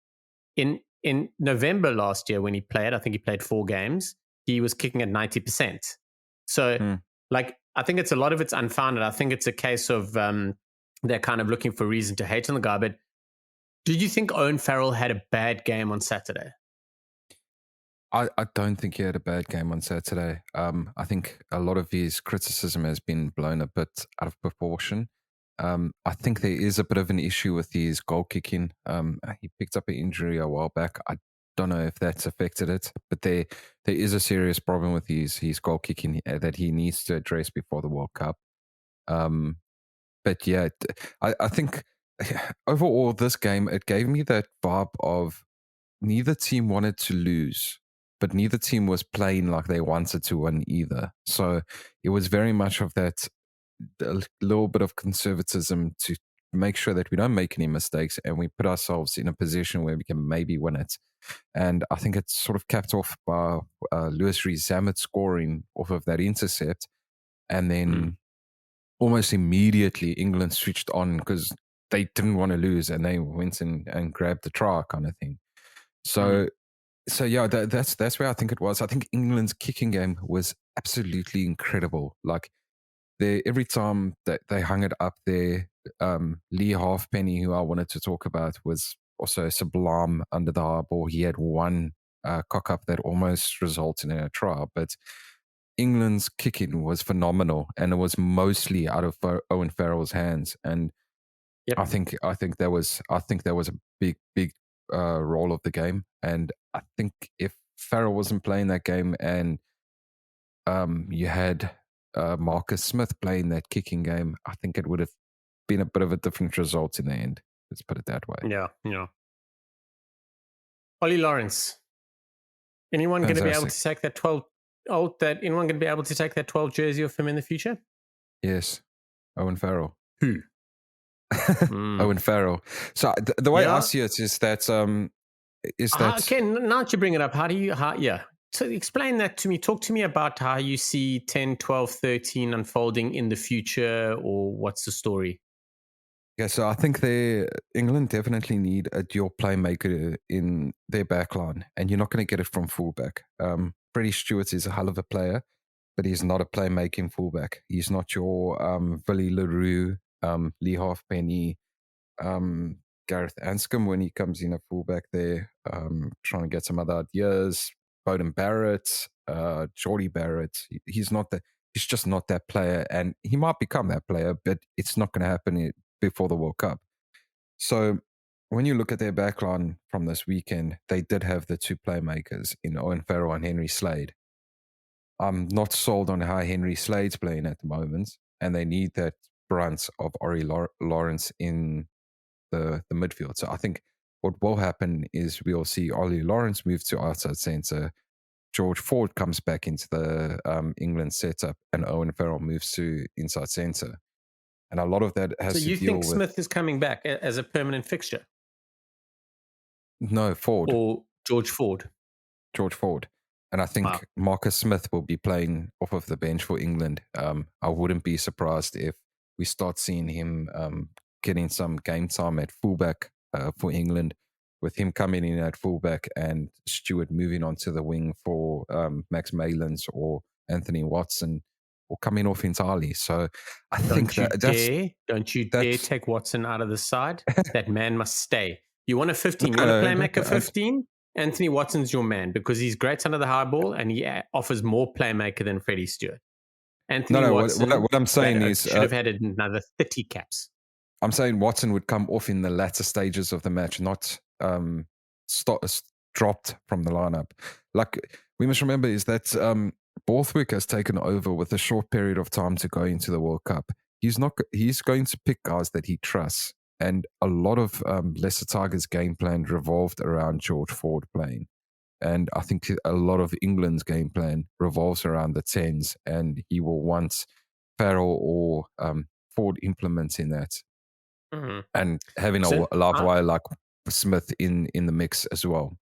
In November last year when he played, I think he played 4 games, he was kicking at 90%. So I think a lot of it's unfounded. I think it's a case of they're kind of looking for reason to hate on the guy. But did you think Owen Farrell had a bad game on Saturday? I don't think he had a bad game on Saturday. I think a lot of his criticism has been blown a bit out of proportion. I think there is a bit of an issue with his goal kicking. He picked up an injury a while back. I don't know if that's affected it, but there is a serious problem with his goal kicking that he needs to address before the World Cup. But yeah, I think overall this game, it gave me that vibe of neither team wanted to lose, but neither team was playing like they wanted to win either. So it was very much of that a little bit of conservatism to make sure that we don't make any mistakes and we put ourselves in a position where we can maybe win it. And I think it's sort of capped off by Lewis Rees-Zammit scoring off of that intercept. And then almost immediately England switched on because they didn't want to lose and they went and grabbed the try kind of thing. So yeah, that's where I think it was. I think England's kicking game was absolutely incredible. Like every time that they hung it up there, Lee Halfpenny, who I wanted to talk about, was also sublime under the high ball. He had one cock up that almost resulted in a try, but England's kicking was phenomenal, and it was mostly out of Owen Farrell's hands. And I think there was a big role of the game. And I think if Farrell wasn't playing that game, and you had Marcus Smith playing that kicking game, I think it would have been a bit of a different result in the end. Let's put it that way. Yeah. Ollie Lawrence. Anyone going to be able to take that 12? Anyone going to be able to take that 12 jersey off him in the future? Yes, Owen Farrell. Who? Owen Farrell. So the way I see it is that okay, now that you bring it up, how do you? So explain that to me. Talk to me about how you see 10, 12, 13 unfolding in the future, or what's the story? Yeah, so I think England definitely need a dual playmaker in their backline, and you're not going to get it from fullback. Freddie Stewart is a hell of a player, but he's not a playmaking fullback. He's not your Willie LaRue, Lee Halfpenny, um, Gareth Anscombe when he comes in a fullback there, trying to get some other ideas. Bowden Barrett, Geordie Barrett. He's not that. He's just not that player, and he might become that player, but it's not going to happen before the World Cup. So when you look at their backline from this weekend, they did have the two playmakers in Owen Farrell and Henry Slade. I'm not sold on how Henry Slade's playing at the moment, and they need that brunt of Ori Lawrence in the midfield. So I think what will happen is we'll see Ollie Lawrence move to outside centre. George Ford comes back into the England setup, and Owen Farrell moves to inside centre. And a lot of that So has to you deal think with Smith is coming back as a permanent fixture, no Ford, or George Ford? George Ford. And I Wow. think Marcus Smith will be playing off of the bench for England. I wouldn't be surprised if we start seeing him getting some game time at fullback for England, with him coming in at fullback and Stewart moving onto the wing for Max Malins or Anthony Watson, or coming off entirely. So I think Don't you dare that's take Watson out of the side. That man must stay. You want a 15, you want a no, no, playmaker 15? Anthony Watson's your man because he's great under the high ball and he offers more playmaker than Freddie Stewart. Anthony no. Watson What I'm saying is should have had another 30 caps. I'm saying Watson would come off in the latter stages of the match, not dropped from the lineup. Like we must remember is that Borthwick has taken over with a short period of time to go into the World Cup. He's not. He's going to pick guys that he trusts, and a lot of Lesser Tigers' game plan revolved around George Ford playing. And I think a lot of England's game plan revolves around the tens, and he will want Farrell or Ford implementing that, Mhm. and having a So live I, wire like Smith in the mix as well.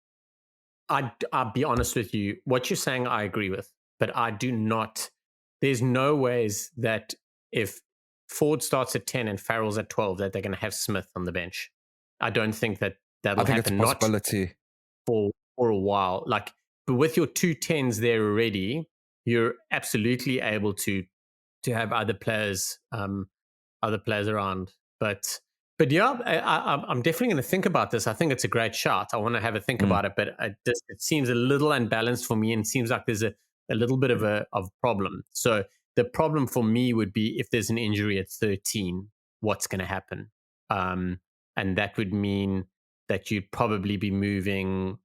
I'll be honest with you. What you're saying, I agree with, but I do not. There's no ways that if Ford starts at 10 and Farrell's at 12, that they're going to have Smith on the bench. I don't think that I that'll think it's a happen. Not possibility. for a while. Like, but with your two tens there already, you're absolutely able to have other players around. But yeah, I'm definitely going to think about this. I think it's a great shot. I want to have a think Mm, about it, but it seems a little unbalanced for me, and seems like there's a little bit of a problem. So the problem for me would be if there's an injury at 13, what's going to happen? Um, and that would mean that you'd probably be moving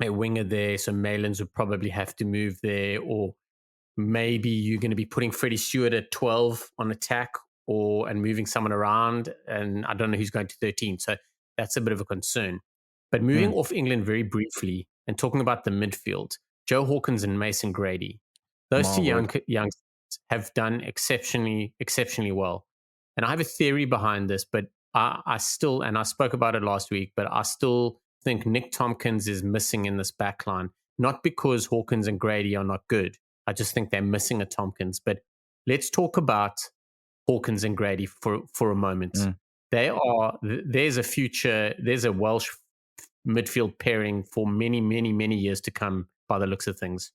a winger there. So Malins would probably have to move there, or maybe you're going to be putting Freddie Stewart at 12 on attack, or and moving someone around. And I don't know who's going to 13. So that's a bit of a concern. But moving mm. off England very briefly and talking about the midfield, Joe Hawkins and Mason Grady, those My two word. young have done exceptionally well. And I have a theory behind this, but I still, and I spoke about it last week, but I still think Nick Tompkins is missing in this back line, not because Hawkins and Grady are not good. I just think they're missing a Tompkins. But let's talk about Hawkins and Grady for a moment. Mm. There's a future, there's a Welsh midfield pairing for many years to come by the looks of things.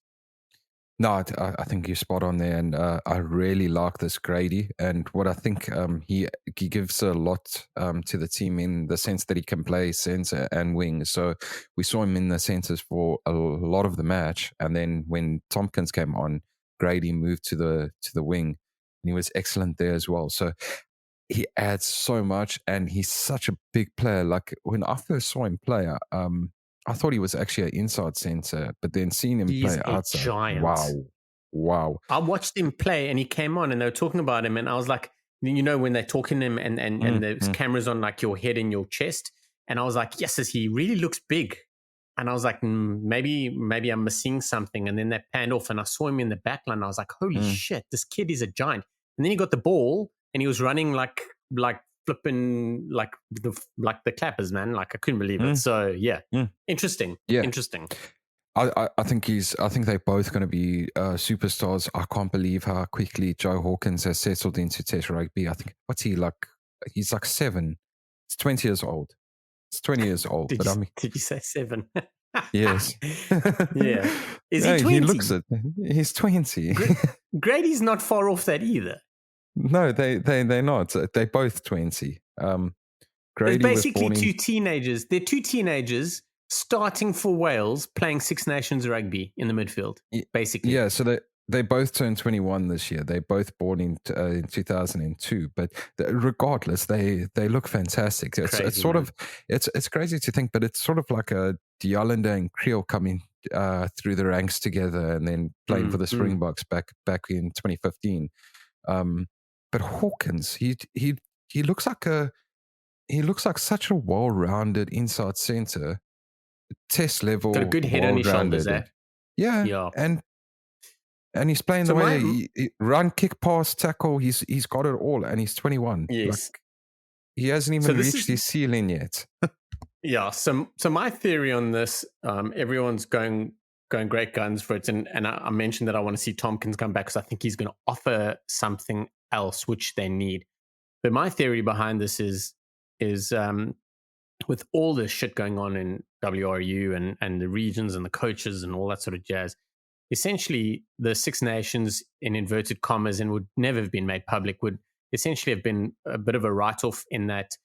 No, I think you're spot on there, and I really like this Grady. And what I think he gives a lot to the team in the sense that he can play centre and wing. So we saw him in the centres for a lot of the match, and then when Tompkins came on, Grady moved to the wing, and he was excellent there as well. So he adds so much, and he's such a big player. Like when I first saw him play, I thought he was actually an inside center, but then seeing him He's play a outside, giant. wow, wow. I watched him play and he came on and they were talking about him, and I was like, you know, when they're talking to him and Mm, there's mm, cameras on like your head and your chest. And I was like, yes, he really looks big. And I was like, maybe I'm missing something. And then that panned off and I saw him in the back line. I was like, holy mm, shit, this kid is a giant. And then he got the ball and he was running like flipping like the clappers, man. Like I couldn't believe it. mm, So yeah, mm. interesting. Yeah, Interesting. I think they're both going to be superstars. I can't believe how quickly Joe Hawkins has settled into Test rugby. I think what's he like? He's like 7. He's 20 years old. It's 20 years old, Did but you I mean, did you say 7? yes. Yeah. Is he Yeah, he looks 20? it. He's 20. Grady's not far off that either. No, they're not. They're both 20. There's Grady was basically born in. two teenagers. They're two teenagers starting for Wales playing Six Nations rugby in the midfield, basically. Yeah, so they both turned 21 this year. They're both born in 2002, but regardless, they look fantastic. It's Crazy, sort man. of it's crazy to think, but it's sort of like a Dialanda and Creel coming through the ranks together and then playing for the Springboks back in 2015. But Hawkins, he looks like such a well-rounded inside center, test level, Got a good head on his shoulders, well-rounded. eh? Yeah, Yeah. and he's playing So the way he run, kick, pass, tackle. He's got it all, and he's 21. Yes. Like, he hasn't even reached his ceiling yet. Yeah. So my theory on this, everyone's going great guns for it, and I mentioned that I want to see Tompkins come back because I think he's going to offer something else which they need. But my theory behind this is with all this shit going on in WRU and the regions and the coaches and all that sort of jazz, essentially the Six Nations, in inverted commas, and would never have been made public, would essentially have been a bit of a write-off in that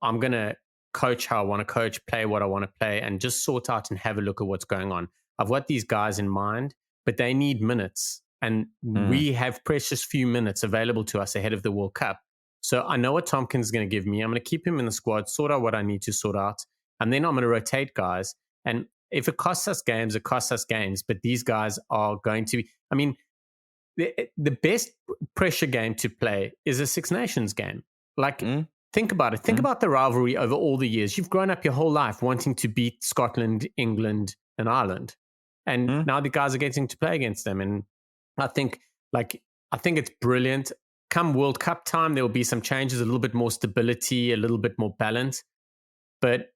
I'm going to coach how I want to coach, play what I want to play, and just sort out and have a look at what's going on. I've got these guys in mind, but they need minutes. And we have precious few minutes available to us ahead of the World Cup. So I know what Tompkins is going to give me. I'm going to keep him in the squad, sort out what I need to sort out. And then I'm going to rotate guys. And if it costs us games, it costs us games. But these guys are going to be, I mean, the best pressure game to play is a Six Nations game. Like, think about it. Think about the rivalry over all the years. You've grown up your whole life wanting to beat Scotland, England, and Ireland. And now the guys are getting to play against them. And I think it's brilliant. Come World Cup time, there will be some changes, a little bit more stability, a little bit more balance. But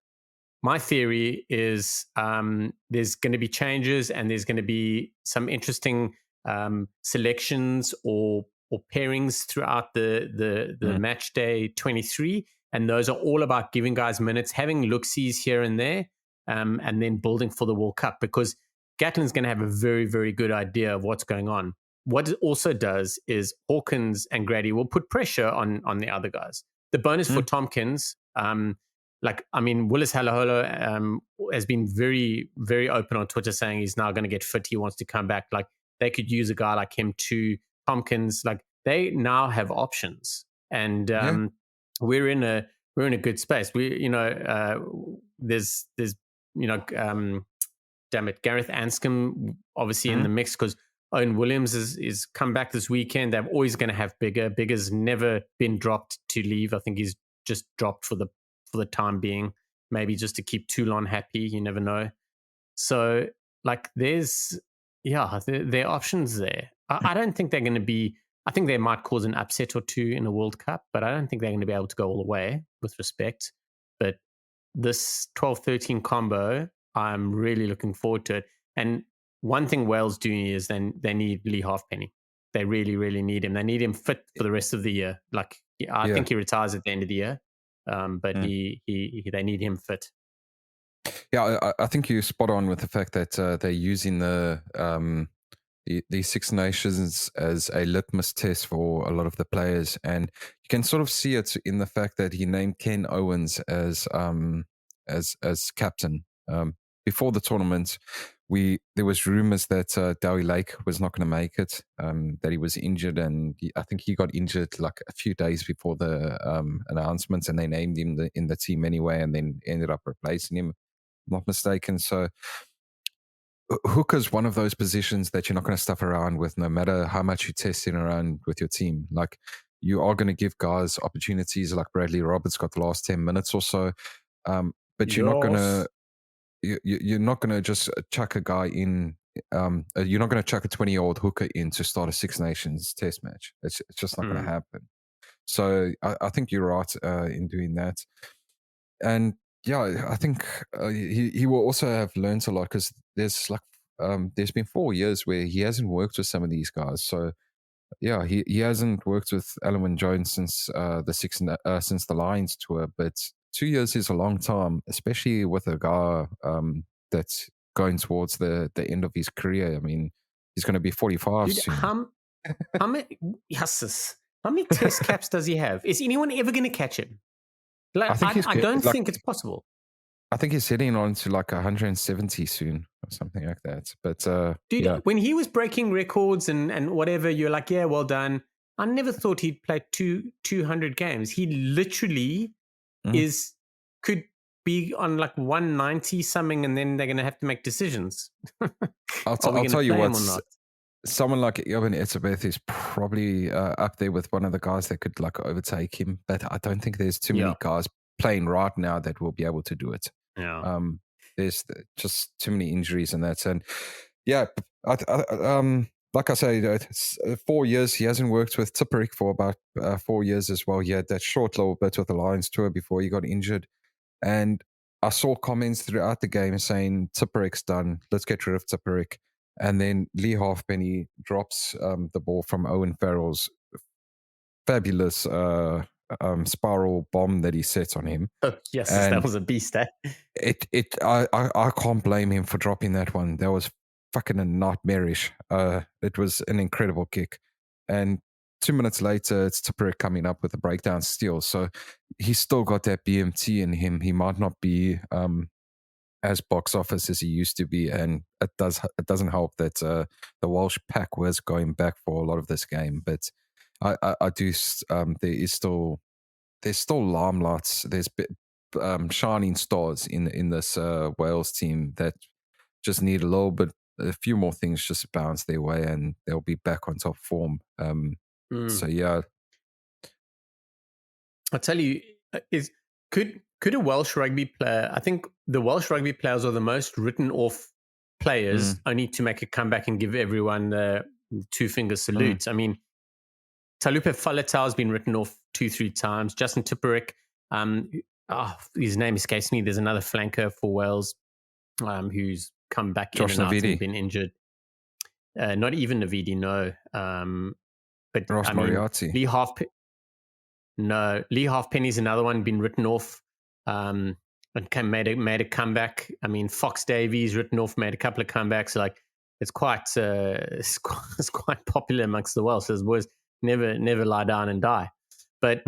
my theory is there's going to be changes and there's going to be some interesting selections or pairings throughout the match day 23. And those are all about giving guys minutes, having look-sees here and there, and then building for the World Cup, because Gatland's going to have a very, very good idea of what's going on. What it also does is Hawkins and Grady will put pressure on the other guys. The bonus for Tompkins, Willis Halaholo has been very, very open on Twitter saying he's now going to get fit. He wants to come back. Like, they could use a guy like him too. Tompkins, like, they now have options, and we're in a good space. There's damn it, Gareth Anscombe obviously in the mix because Owen Williams is come back this weekend. They're always going to have Bigger. Bigger's never been dropped to leave. I think he's just dropped for the time being, maybe just to keep Toulon happy. You never know. So, like, there are options there. I don't think they're going to be. I think they might cause an upset or two in a World Cup, but I don't think they're going to be able to go all the way, with respect. But this 12-13 combo, I'm really looking forward to it. And one thing Wales do is then they need Lee Halfpenny. They really, really need him. They need him fit for the rest of the year. Like, I think he retires at the end of the year, but they need him fit. Yeah, I think you're spot on with the fact that they're using the Six Nations as a litmus test for a lot of the players, and you can sort of see it in the fact that he named Ken Owens as captain before the tournament. There was rumors that Dowie Lake was not going to make it, that he was injured, and I think he got injured like a few days before the announcements, and they named him in the team anyway, and then ended up replacing him. Not mistaken. So hooker's one of those positions that you're not going to stuff around with, no matter how much you're testing around with your team. Like, you are going to give guys opportunities, like Bradley Roberts got the last 10 minutes or so, but you're not going to. You're not going to just chuck a guy in. You're not going to chuck a 20-year-old hooker in to start a Six Nations test match. It's just not going to happen. So I think you're right in doing that. And yeah, I think he will also have learned a lot, because there's like there's been 4 years where he hasn't worked with some of these guys. So yeah, he hasn't worked with Alan Jones since since the Lions tour, but 2 years is a long time, especially with a guy that's going towards the end of his career. I mean, he's going to be 45 Dude, soon. how many how many test caps does he have? Is anyone ever going to catch him? Like, I don't think it's possible. I think he's heading on to like 170 soon or something like that. But dude, yeah. When he was breaking records and whatever, you're like, yeah, well done. I never thought he'd play 200 games. He literally could be on like 190 something, and then they're going to have to make decisions. I'll tell you what. Someone like Johan Etzebeth is probably up there with one of the guys that could like overtake him, but I don't think there's too many guys playing right now that will be able to do it. Yeah. There's just too many injuries and that. And yeah, like I say, 4 years, he hasn't worked with Tipuric for about 4 years as well. He had that short little bit with the Lions tour before he got injured. And I saw comments throughout the game saying, Tipuric's done, let's get rid of Tipuric. And then Lee Halfpenny drops the ball from Owen Farrell's fabulous spiral bomb that he set on him. Oh, yes, and that was a beast. Eh? I can't blame him for dropping that one. That was fucking nightmarish. It was an incredible kick. And 2 minutes later, it's Tipuric coming up with a breakdown steal. So he's still got that BMT in him. He might not be as box office as he used to be, and it doesn't help that the Welsh pack was going back for a lot of this game. But I do there's still limelights. There's shining stars in this Wales team that just need a few more things just to bounce their way, and they'll be back on top form. So yeah, I'll tell you, could a Welsh rugby player? I think the Welsh rugby players are the most written off players, only to make a comeback and give everyone the 2-finger salutes. I mean, Talupe Faletau has been written off 2-3 times. Justin Tipuric, his name escapes me. There's another flanker for Wales who's come back in and out and been injured. Not even Navidi, no. But Ross Moriarty. Lee Halfpenny's another one been written off. And made a comeback. I mean, Fox Davies written off, made a couple of comebacks. Like it's quite popular amongst the Welsh. As boys never lie down and die. But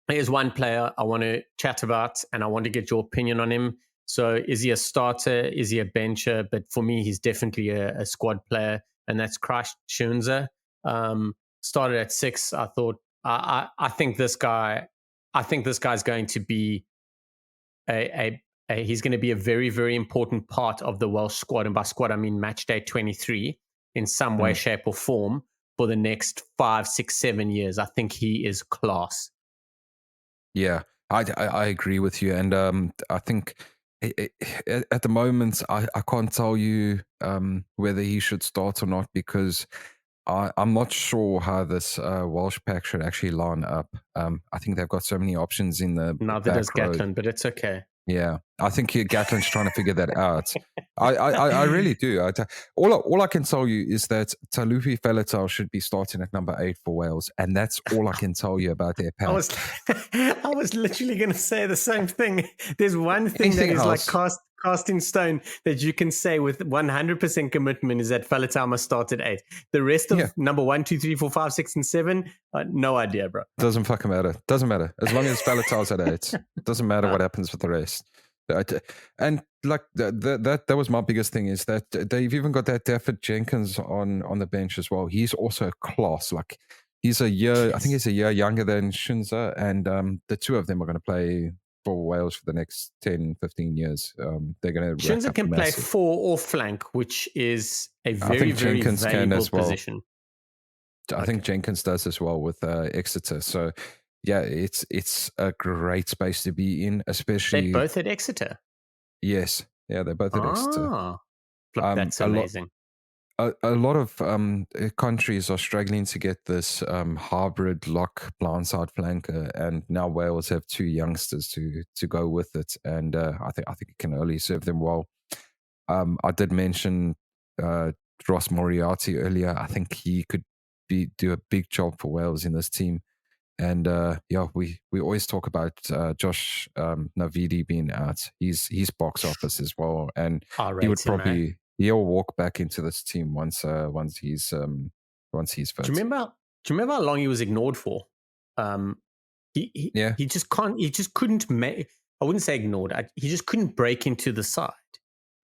here's one player I want to chat about, and I want to get your opinion on him. So, is he a starter? Is he a bencher? But for me, he's definitely a squad player, and that's Christ Schunze. Started at 6. I thought I think this guy's going to be he's going to be a very, very important part of the Welsh squad. And by squad, I mean match day 23 in some way, shape or form for the next 5, 6, 7 years. I think he is class. Yeah, I agree with you. And I think at the moment, I can't tell you whether he should start or not, because I'm not sure how this Welsh pack should actually line up. I think they've got so many options in the neither does Gatland, but it's okay. Yeah, I think Gatland's trying to figure that out. I really do. All I can tell you is that Talupe Faletau should be starting at number 8 for Wales, and that's all I can tell you about their pack. I was literally going to say the same thing. There's one thing that is like cast in stone that you can say with 100% commitment is that Faletau must start at 8. The rest of number 1, 2, 3, 4, 5, 6, and 7, no idea, bro. Doesn't fucking matter. Doesn't matter. As long as Faletau's at 8, it doesn't matter what happens with the rest. And like that was my biggest thing, is that they've even got that Dafford Jenkins on the bench as well. He's also a class. Like he's a year, I think he's a year younger than Schunze, and the two of them are going to play for Wales for the next 10, 15 years. They're going to Schunze can play 4 or flank, which is a very, very valuable position. I think Jenkins does as well with Exeter. So yeah, it's a great space to be in, especially. They're both at Exeter? Yes. Yeah, they're both at Exeter. Look, that's amazing. A lot of countries are struggling to get this hybrid lock blindside flanker, and now Wales have 2 youngsters to go with it, and I think it can only serve them well. I did mention Ross Moriarty earlier. I think he could do a big job for Wales in this team. And we always talk about Josh Navidi being out. He's box office as well, and I he would rate him, eh? probably he'll walk back into this team once he's Do fit. you remember? Do you remember how long he was ignored for? Um, Yeah. he just can't. He just couldn't make. I wouldn't say ignored. He just couldn't break into the side.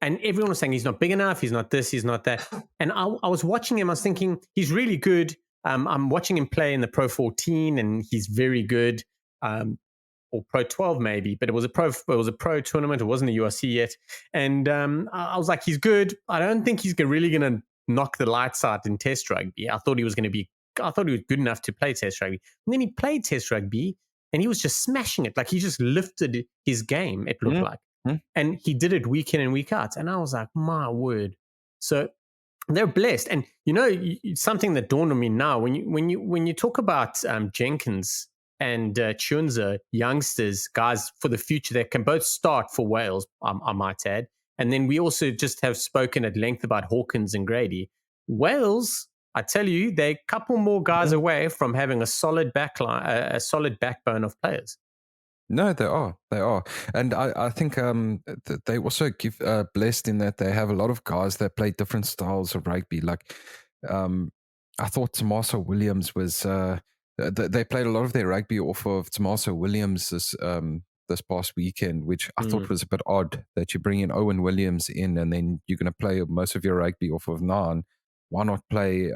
And everyone was saying he's not big enough. He's not this. He's not that. And I was watching him. I was thinking he's really good. I'm watching him play in the Pro 14, and he's very good. Or Pro 12 maybe, but it was a pro tournament. It wasn't a URC yet. And I was like, he's good. I don't think he's really going to knock the lights out in Test rugby. I thought he was good enough to play Test rugby. And then he played Test rugby, and he was just smashing it. Like he just lifted his game, it looked like. And he did it week in and week out. And I was like, my word. So they're blessed. And, something that dawned on me now, when you talk about Jenkins and Chunza, youngsters, guys for the future that can both start for Wales, I might add. And then we also just have spoken at length about Hawkins and Grady. Wales, I tell you, they're a couple more guys away from having a solid backline, a solid backbone of players. No, they are, and I think they also give blessed in that they have a lot of guys that play different styles of rugby. Like, I thought Tommaso Williams was. They played a lot of their rugby off of Tommaso Williams this past weekend, which I thought was a bit odd that you bring in Owen Williams in and then you're going to play most of your rugby off of Naan. Why not play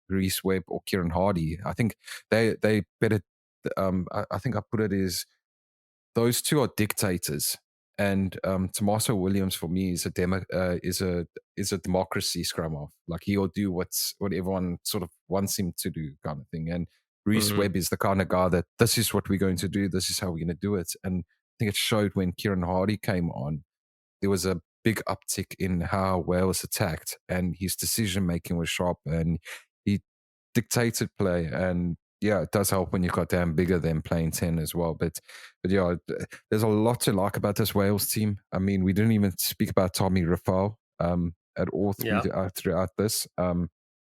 Reece Webb or Kieran Hardy? I think they better. I think I put it as those two are dictators, and Tommaso Williams for me is a democracy scrum half. Like he'll do what everyone sort of wants him to do, kind of thing. And Reece Webb is the kind of guy that this is what we're going to do. This is how we're going to do it. And I think it showed when Kieran Hardy came on. There was a big uptick in how Wales attacked, and his decision making was sharp, and he dictated play. And yeah, it does help when you've got Dan bigger than playing 10 as well. But yeah, there's a lot to like about this Wales team. I mean, we didn't even speak about Tommy Rafal at all throughout this.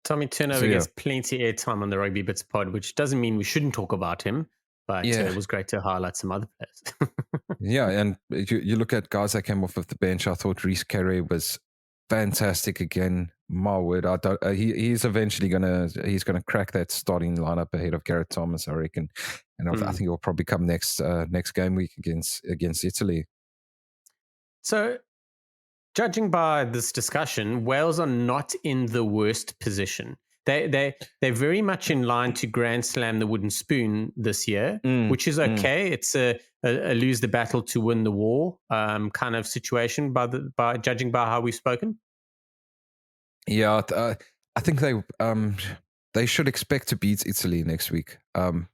Tommy Turnover gets plenty airtime on the Rugby Bits pod, which doesn't mean we shouldn't talk about him, but it was great to highlight some other players. Yeah, and you look at guys that came off of the bench. I thought Reece Carey was fantastic again. My word, he's eventually he's gonna crack that starting lineup ahead of Garrett Thomas, I reckon. And I think he'll probably come next game week against Italy. So, judging by this discussion, Wales are not in the worst position. They're very much in line to Grand Slam the wooden spoon this year, which is okay. It's a lose the battle to win the war kind of situation by judging by how we've spoken. Yeah, I think they should expect to beat Italy next week.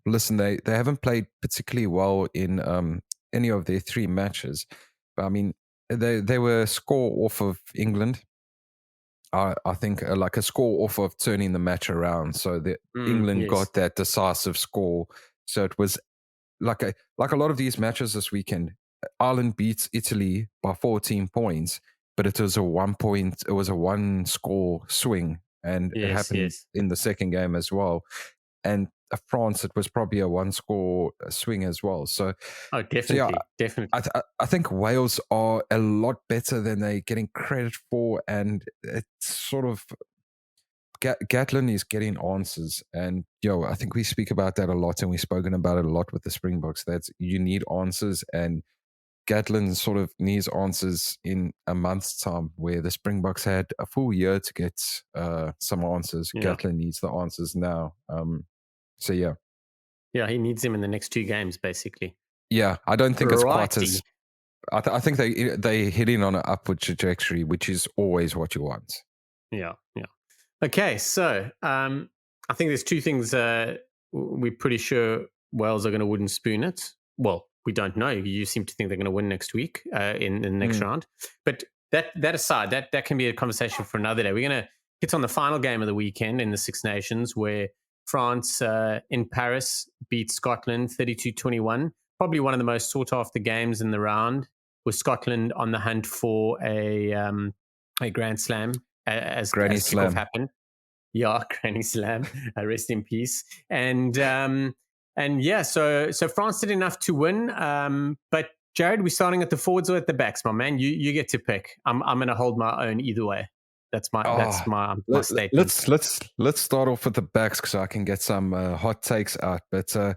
Listen, they haven't played particularly well in any of their 3 matches. But I mean, they were a score off of England. I think like a score off of turning the match around. So that England got that decisive score. So it was like a lot of these matches this weekend. Ireland beats Italy by 14 points. But it was a 1 score swing, and it happened in the second game as well. And France, it was probably a 1 score swing as well. So, definitely. I think Wales are a lot better than they're getting credit for, and it's sort of Gatland is getting answers, and I think we speak about that a lot, and we've spoken about it a lot with the Springboks. That you need answers, and Gatland sort of needs answers in a month's time, where the Springboks had a full year to get some answers. Yeah. Gatland needs the answers now. So yeah. Yeah, he needs them in the next 2 games, basically. Yeah, I don't think it's quite as... I think they hitting on an upward trajectory, which is always what you want. Yeah. Okay, so I think there's 2 things we're pretty sure Wales are going to wooden spoon it. Well, we don't know. You seem to think they're going to win next week in the next round. But that aside, that can be a conversation for another day. We're going to hit on the final game of the weekend in the Six Nations, where France in Paris beat Scotland 32-21. Probably one of the most sought after games in the round, with Scotland on the hunt for a Grand Slam. as Granny as kickoff Slam. happened. Yeah, Granny Slam, rest in peace. And yeah, so France did enough to win. But Jared, we're starting at the forwards or at the backs, my man. You get to pick. I'm going to hold my own either way. That's Oh, my statement. let's start off with the backs because I can get some hot takes out. But the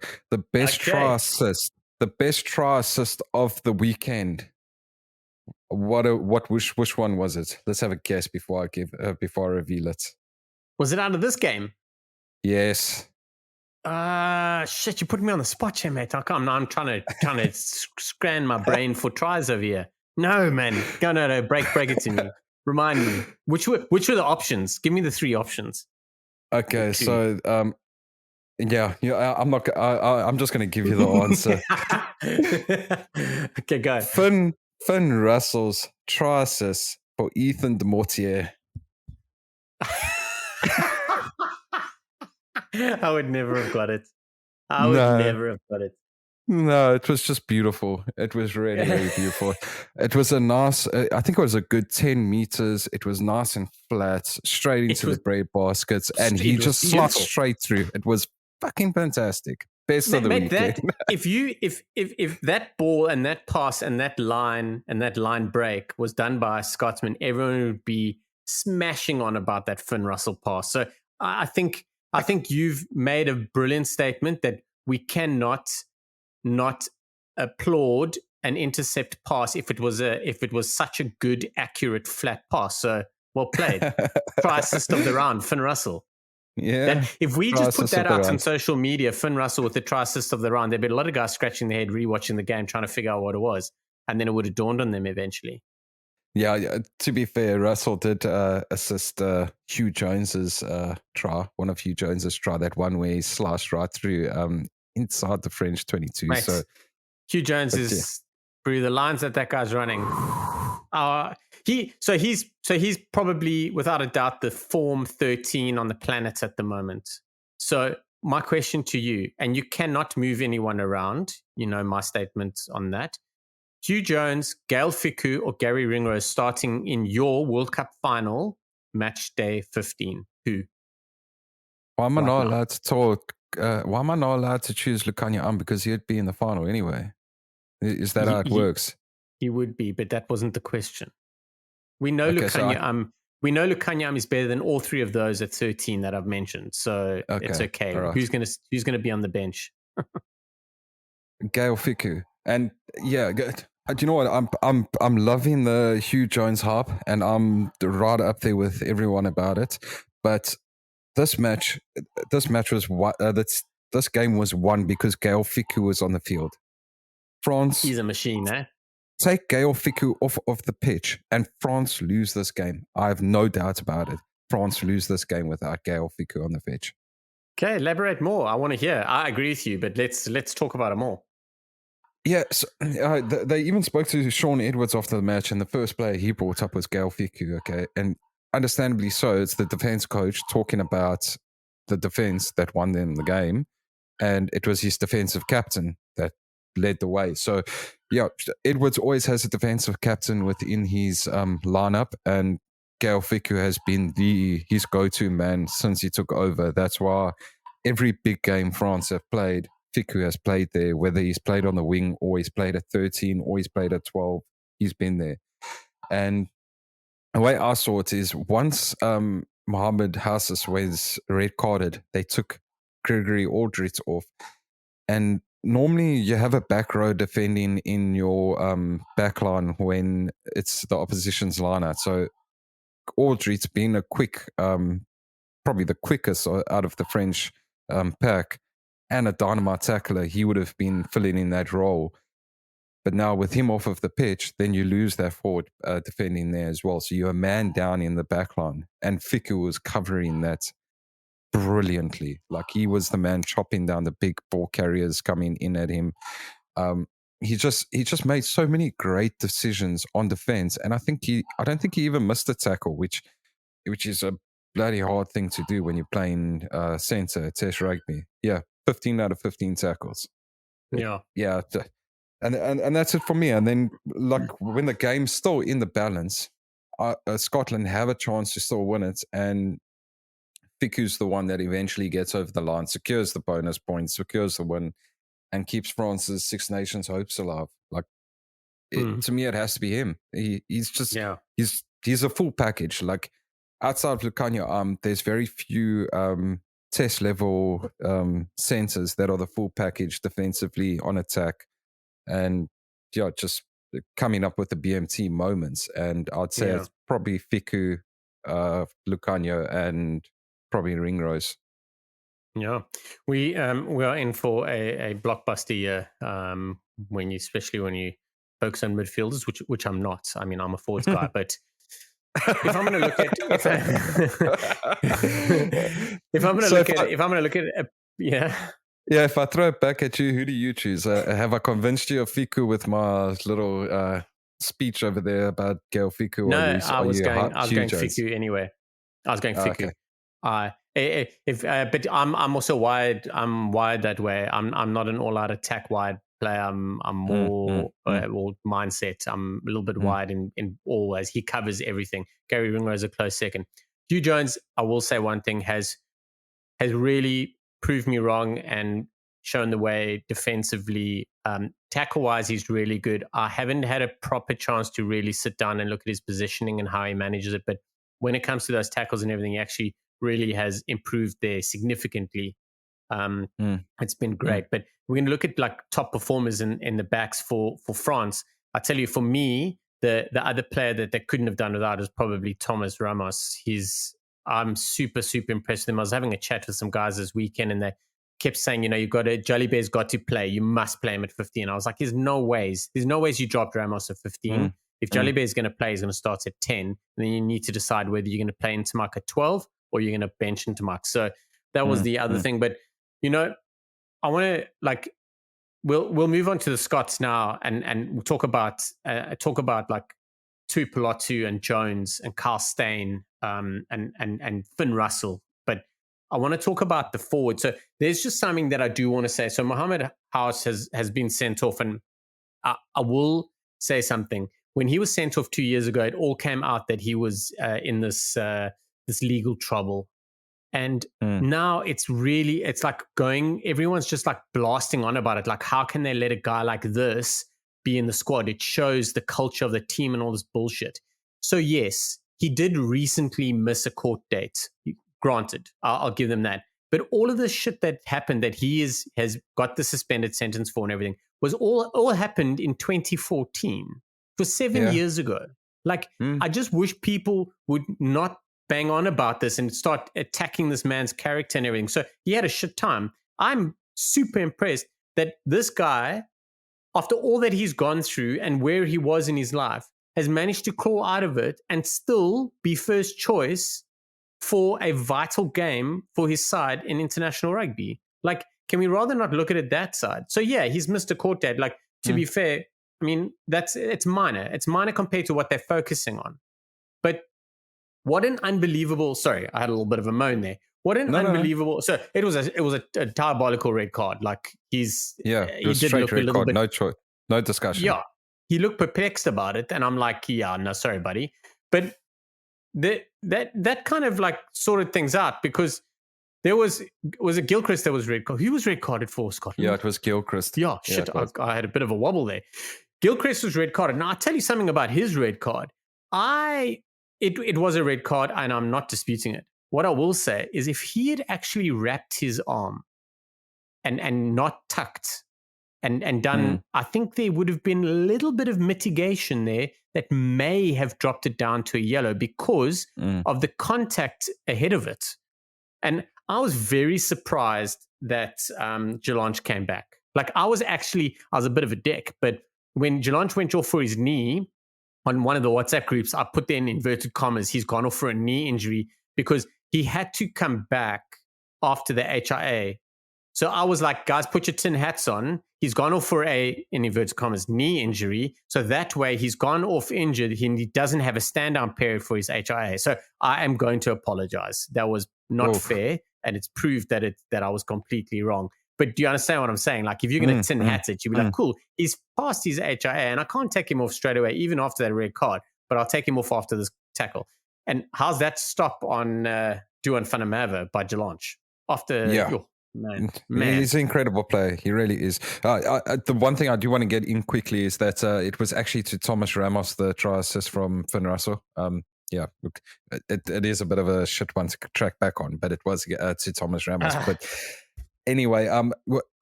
best try assist of the weekend. Which one was it? Let's have a guess before I reveal it. Was it out of this game? Yes. Shit! You put me on the spot here, mate. I'm trying to scan my brain for tries over here. No, man. No. Break it to me. Remind me. Which were the options? Give me the three options. Okay, so yeah. I'm just going to give you the answer. Okay, go. Finn Russell's try assist for Ethan de Mortier. I would never have got it. I would never have got it. No, it was just beautiful. It was really, really beautiful. It was a nice, I think it was a good 10 meters. It was nice and flat, straight into the bread baskets, and he just slots straight through. It was fucking fantastic. Best of the weekend. If that ball and that pass and that line break was done by a Scotsman, everyone would be smashing on about that Finn Russell pass. So I think you've made a brilliant statement that we cannot not applaud an intercept pass if it was such a good, accurate, flat pass. So well played. Try assist of the round, Finn Russell. Yeah. If we just put that out on social media, Finn Russell with the try assist of the round, there'd be a lot of guys scratching their head, rewatching the game, trying to figure out what it was. And then it would have dawned on them eventually. Yeah, to be fair, Russell did assist Hugh Jones's try, one of Hugh Jones's try, that one where he slashed right through inside the French 22. Mate, so Hugh Jones is through the lines that guy's running. He's probably without a doubt the form 13 on the planet at the moment. So my question to you, and you cannot move anyone around, you know my statement on that. Hugh Jones, Gail Fickou, or Gary Ringrose starting in your World Cup final match day 15. Who? Why am I not allowed to talk? Why am I not allowed to choose Lukhanyo because he'd be in the final anyway? Is that how it works? He would be, but that wasn't the question. We know Lukhanyo is better than all three of those at 13 that I've mentioned, so it's okay. Right. Who's gonna be on the bench? Gail Fickou, and yeah, good. Do you know what? I'm loving the Hugh Jones hype, and I'm right up there with everyone about it. But this match was this game was won because Gail Fickou was on the field. France, he's a machine, eh? Take Gail Fickou off of the pitch, and France lose this game. I have no doubt about it. France lose this game without Gail Fickou on the pitch. Okay, elaborate more. I want to hear. I agree with you, but let's talk about it more. Yeah, so, they even spoke to Shaun Edwards after the match, and the first player he brought up was Gail Fickou, okay? And understandably so, it's the defense coach talking about the defense that won them the game, and it was his defensive captain that led the way. So, yeah, Edwards always has a defensive captain within his lineup, and Gail Fickou has been his go-to man since he took over. That's why every big game France have played, Fickou has played there, whether he's played on the wing or he's played at 13 or he's played at 12, he's been there. And the way I saw it is once Mohamed Haouas was red carded, they took Gregory Aldrit off. And normally you have a back row defending in your back line when it's the opposition's liner. So Aldrit's been a quick, probably the quickest out of the French pack, and a dynamite tackler. He would have been filling in that role. But now with him off of the pitch, then you lose that forward defending there as well. So you're a man down in the back line. And Fickou was covering that brilliantly. Like he was the man chopping down the big ball carriers coming in at him. He just made so many great decisions on defense. And I don't think he even missed a tackle, which is a bloody hard thing to do when you're playing center Test rugby. Yeah, 15 out of 15 tackles. Yeah. Yeah. And that's it for me. And then, like, when the game's still in the balance, Scotland have a chance to still win it, and Fiku's the one that eventually gets over the line, secures the bonus points, secures the win, and keeps France's Six Nations hopes alive. Like, to me, it has to be him. He's just he's a full package. Like, outside of Lukanya, there's very few test level centers that are the full package defensively, on attack, and just coming up with the BMT moments. And I'd say it's probably Fiku, Lukanya, and probably Ringrose. Yeah, we are in for a blockbuster year. Especially when you focus on midfielders, which I'm not. I mean, I'm a forwards guy, but if I'm going to look at if I'm going to look at if I throw it back at you, who do you choose? Have I convinced you of Fiku with my little speech over there about Gail Fiku? No, I was going Fiku anyway. I was going Fiku. Okay. But I'm also wired. I'm wired that way. I'm not an all-out attack wide player. I'm more mindset. I'm a little bit wide in all ways. He covers everything. Gary Ringrose is a close second. Hugh Jones, I will say one thing, has really proved me wrong and shown the way defensively. Tackle-wise, he's really good. I haven't had a proper chance to really sit down and look at his positioning and how he manages it. But when it comes to those tackles and everything, he actually really has improved there significantly. It's been great. But we're going to look at like top performers in the backs for France. I tell you, for me, the other player that they couldn't have done without is probably Thomas Ramos. I'm super, super impressed with him. I was having a chat with some guys this weekend, and they kept saying, Jolibe's got to play. You must play him at 15. I was like, there's no ways you dropped Ramos at 15. If Jolibe is going to play, he's going to start at 10. And then you need to decide whether you're going to play Ntamak at 12 or you're going to bench Ntamak. So that was the other thing. But, I want to we'll move on to the Scots now and we'll talk about like Huwipulotu and Jones and Carl Steyn and Finn Russell. But I want to talk about the forward. So there's just something that I do want to say. So Mohamed Haouas has been sent off, and I will say something. When he was sent off 2 years ago, it all came out that he was in this legal trouble. And now it's like everyone's just like blasting on about it. Like, how can they let a guy like this be in the squad? It shows the culture of the team and all this bullshit. So yes, he did recently miss a court date. Granted, I'll give them that. But all of the shit that happened that he has got the suspended sentence for and everything was all happened in 2014. It was 7 years ago. Like, I just wish people would not bang on about this and start attacking this man's character and everything. So he had a shit time. I'm super impressed that this guy, after all that he's gone through and where he was in his life, has managed to crawl out of it and still be first choice for a vital game for his side in international rugby. Like, can we rather not look at it that side? So yeah, he's missed a court date. Like, to be fair, I mean, it's minor. It's minor compared to what they're focusing on. But what an unbelievable, sorry, I had a little bit of a moan there. What an unbelievable, so it was a diabolical red card. Like, he did look a little bit. No choice, no discussion. Yeah, he looked perplexed about it. And I'm like, no, sorry, buddy. But that kind of like sorted things out, because there was it Gilchrist that was red carded? Who was red carded for Scotland? Yeah, it was Gilchrist. Yeah, shit, I had a bit of a wobble there. Gilchrist was red carded. Now, I'll tell you something about his red card. It was a red card, and I'm not disputing it. What I will say is, if he had actually wrapped his arm and not tucked and done, I think there would have been a little bit of mitigation there that may have dropped it down to a yellow because of the contact ahead of it. And I was very surprised that Jelonch came back. Like, I was a bit of a dick, but when Jelonch went off for his knee, on one of the WhatsApp groups, I put there in inverted commas, he's gone off for a knee injury, because he had to come back after the HIA. So I was like, guys, put your tin hats on. He's gone off for in inverted commas, knee injury. So that way he's gone off injured. He doesn't have a stand-down period for his HIA. So I am going to apologize. That was not fair. And it's proved that I was completely wrong. But do you understand what I'm saying? Like, if you're going to tin hats it, you'd be like, cool, he's passed his HIA and I can't take him off straight away, even after that red card. but I'll take him off after this tackle. And how's that stop on Duan van der Merwe by Gelange? After, Yeah. man. He's an incredible player. He really is. The one thing I do want to get in quickly is that it was actually to Thomas Ramos, the try assist from Finn Russell. Yeah, look, it is a bit of a shit one to track back on, but it was to Thomas Ramos. But anyway, I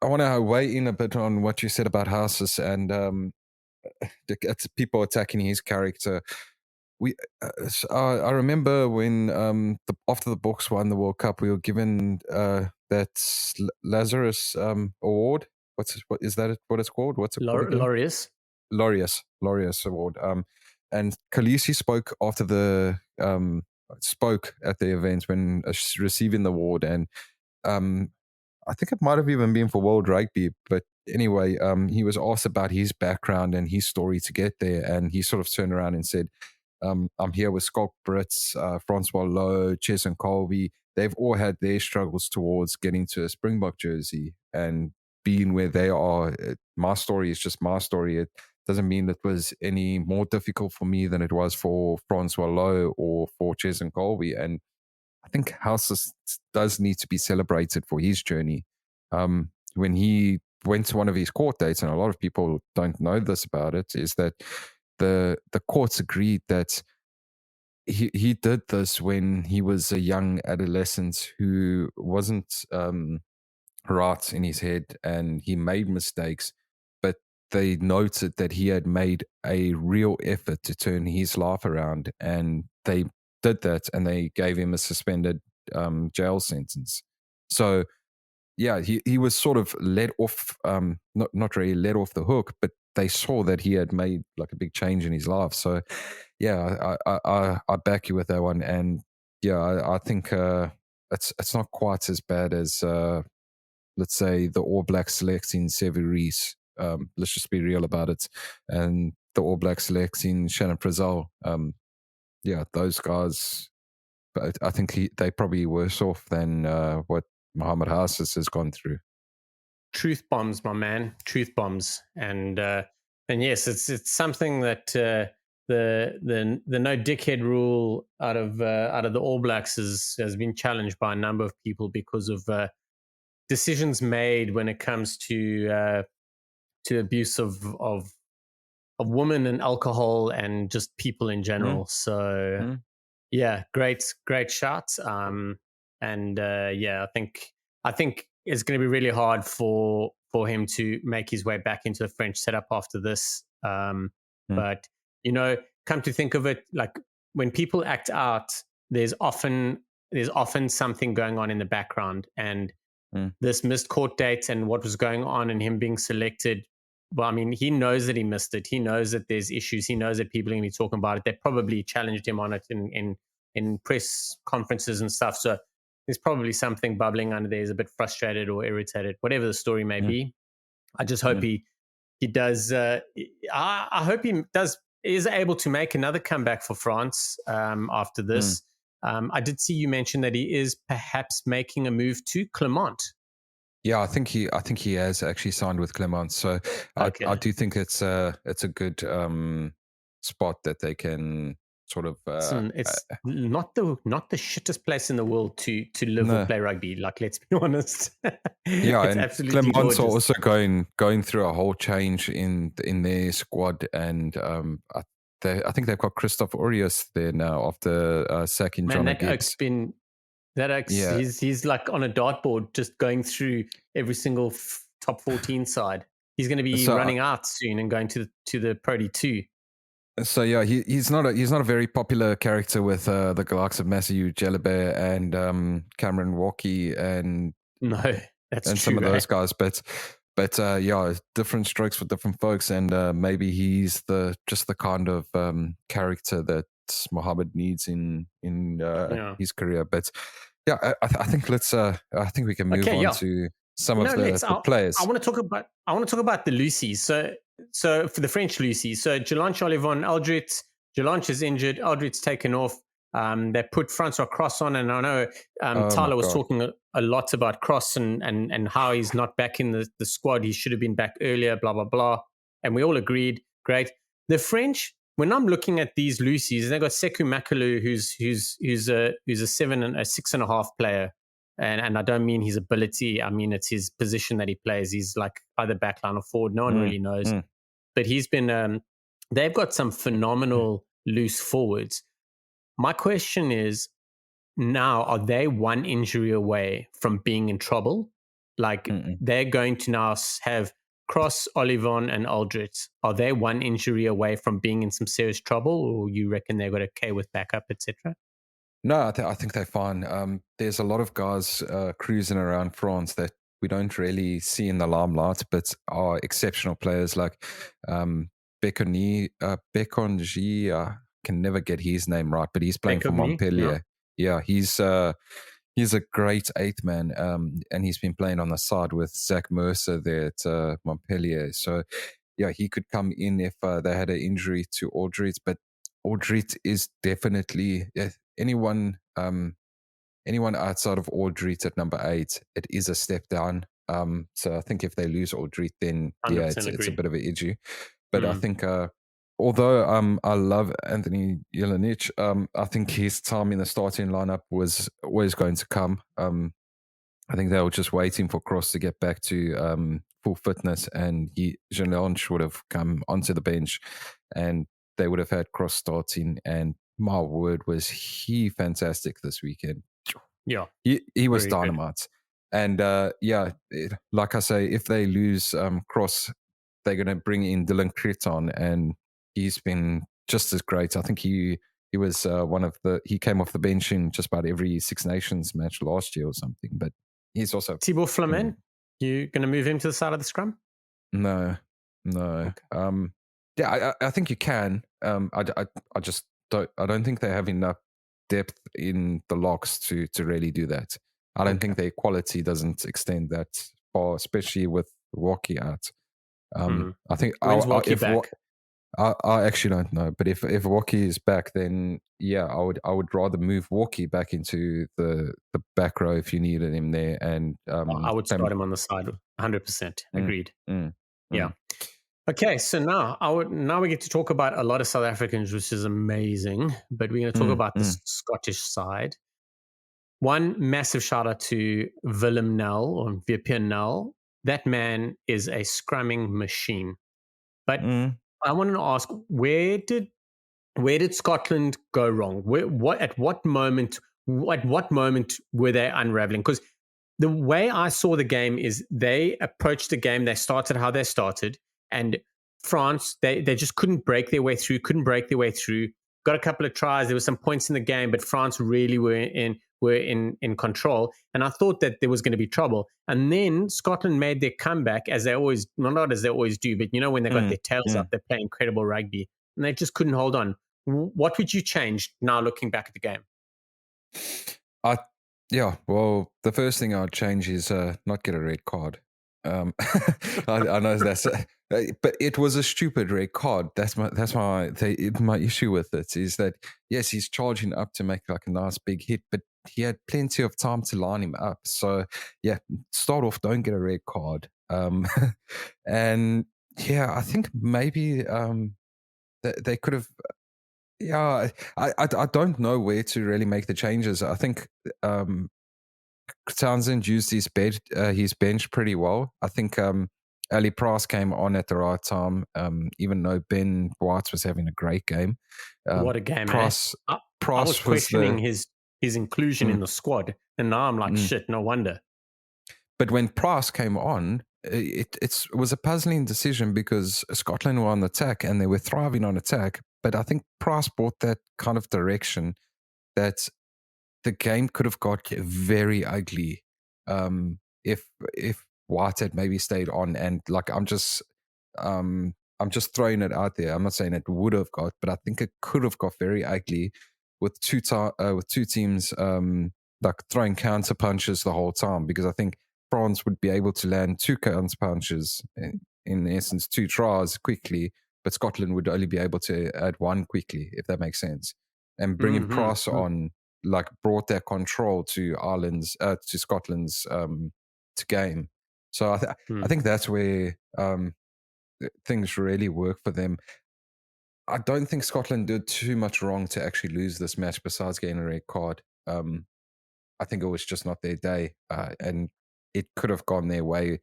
want to weigh in a bit on what you said about Haouas and people attacking his character. I remember when after the Boks won the World Cup, we were given that Lazarus award. What is that? What it's called? What's it called again? Laureus Award. And Khaleesi spoke after the spoke at the event when receiving the award, and I think it might have even been for World Rugby, but anyway, he was asked about his background and his story to get there, and he sort of turned around and said, I'm here with Scott Brits, Francois Lowe, Ches and Colby. They've all had their struggles towards getting to a Springbok jersey and being where they are. My story is just my story. It doesn't mean it was any more difficult for me than it was for Francois Lowe or for Ches and Colby. And I think Haouas does need to be celebrated for his journey. When he went to one of his court dates, and a lot of people don't know this about it, is that the courts agreed that he did this when he was a young adolescent who wasn't right in his head, and he made mistakes, but they noted that he had made a real effort to turn his life around, and they did that, and they gave him a suspended jail sentence. So yeah, he was sort of let off, not really let off the hook, but they saw that he had made like a big change in his life. So yeah, I back you with that one. And yeah, I think it's not quite as bad as let's say the All Blacks selecting Sevu Reece. Let's just be real about it. And the All Blacks selecting Shannon Frizzell. Yeah, those guys, but I think they probably worse off than what Mohamed Haouas has gone through. Truth bombs, my man. Truth bombs, and yes, it's something that the no dickhead rule out of the All Blacks has been challenged by a number of people because of decisions made when it comes to abuse of women and alcohol and just people in general. So yeah, great shots. And yeah, I think it's going to be really hard for him to make his way back into the French setup after this. But come to think of it, like when people act out, there's often something going on in the background, and this missed court date and what was going on and him being selected. Well, I mean, he knows that he missed it. He knows that there's issues. He knows that people are going to be talking about it. They probably challenged him on it in press conferences and stuff. So there's probably something bubbling under there. He's a bit frustrated or irritated, whatever the story may be. I just hope he does. I hope he is able to make another comeback for France after this. I did see you mention that he is perhaps making a move to Clermont. Yeah, I think he has actually signed with Clermont. So Okay. I do think it's a good spot that they can sort of. It's not the shittest place in the world to live or play rugby. Like, let's be honest. Yeah, it's and absolutely Clermont's gorgeous. also going through a whole change in their squad, and I think they've got Christophe Urias there now after sacking John Gibbs. He's like on a dartboard, just going through every single top 14 side. He's going to be running out soon and going to the Pro D2. So yeah, he's not a very popular character with the likes of Masayu Jalabert and Cameron Walkie and some of those guys, but yeah, different strokes for different folks, and maybe he's just the kind of character that Mohamed needs in his career. But yeah, I think I think we can move on to some of the players. I want to talk about the Lucies. So for the French Lucies, so Gelange, Olivon, Aldrit. Gelange is injured. Aldrit's taken off. They put Francois Cross on, and I know Tyler was talking a lot about Cross and how he's not back in the squad. He should have been back earlier, blah, blah, blah. And we all agreed. Great. The French, when I'm looking at these loosies, they got Sekou Makalu, who's a 6.5 player, and I don't mean his ability. I mean it's his position that he plays. He's like either backline or forward. No one Mm, really knows, mm, but he's been. They've got some phenomenal loose forwards. My question is, now are they one injury away from being in trouble? Like mm, mm. they're going to now have Cross, Olivon, and Aldrit. Are they one injury away from being in some serious trouble, or you reckon they've got okay with backup, etc.? No, I think they're fine. There's a lot of guys cruising around France that we don't really see in the limelight, but are exceptional players like Bekonji. Can never get his name right, but he's playing for Beckham, yeah, Montpellier. Yeah, he's a great eighth man, and he's been playing on the side with Zach Mercer there at Montpellier. So, yeah, he could come in if they had an injury to Aldrit, but Aldrit is definitely anyone anyone outside of Aldrit at number 8. It is a step down. So I think if they lose Aldrit, then yeah, 100% it's a agree. bit of an issue. But I Mm, think although I love Anthony Jelenic, I think his time in the starting lineup was always going to come. I think they were just waiting for Cross to get back to full fitness, and Jelenic would have come onto the bench, and they would have had Cross starting. And my word, was he fantastic this weekend? yeah, He was very good. dynamite. And like I say, if they lose Cross, they're going to bring in Dylan Creton, and he's been just as great. I think he was he came off the bench in just about every Six Nations match last year or something. But he's also Thibaut mm, Flamand, you going to move him to the side of the scrum? no, no. Okay, Yeah, I think you can. I just don't. I don't think they have enough depth in the locks to really do that. I don't okay. think their quality doesn't extend that far, especially with Walkie out. Mm. I think When's Walkie if back? I actually don't know, but if Walkie is back, then yeah, I would rather move Walkie back into the back row if you needed him there, and I would start him on the side. 100% mm, agreed. mm, Yeah. mm, Okay, so now we get to talk about a lot of South Africans, which is amazing. But we're going to talk mm, about the mm, Scottish side. One massive shout out to Willem Nel or Vipia Nel. That man is a scrumming machine. But mm. I want to ask, where did Scotland go wrong? At what moment were they unraveling? Because the way I saw the game is they approached the game, they started how they started, and France, they just couldn't break their way through. Got a couple of tries. There were some points in the game, but France really were in control. And I thought that there was going to be trouble. And then Scotland made their comeback as they always, well, not as they always do, but when they got Mm, their tails up, mm. they play incredible rugby, and they just couldn't hold on. What would you change now looking back at the game? I Yeah, well, the first thing I'd change is not get a red card. I know but it was a stupid red card. My issue with it is that yes, he's charging up to make like a nice big hit, but he had plenty of time to line him up. So yeah, start off, don't get a red card. And yeah, I think maybe they could have. Yeah, I don't know where to really make the changes. I think um, Townsend used his bench pretty well. I think Ali Price came on at the right time, even though Ben White was having a great game. Um, What a game, eh? Price I was Price was questioning the his inclusion mm, in the squad, and now I'm like, mm. shit, no wonder. But when Price came on, it was a puzzling decision because Scotland were on attack and they were thriving on attack. But I think Price brought that kind of direction that the game could have got very ugly if White had maybe stayed on. And like I'm just throwing it out there. I'm not saying it would have got, but I think it could have got very ugly with two teams like throwing counter punches the whole time, because I think France would be able to land two counter punches in essence, two tries quickly, but Scotland would only be able to add one quickly, if that makes sense. And bringing Price Mm-hmm. on like brought that control to Scotland's to game. So I think that's where things really work for them. I don't think Scotland did too much wrong to actually lose this match besides getting a red card. I think it was just not their day, and it could have gone their way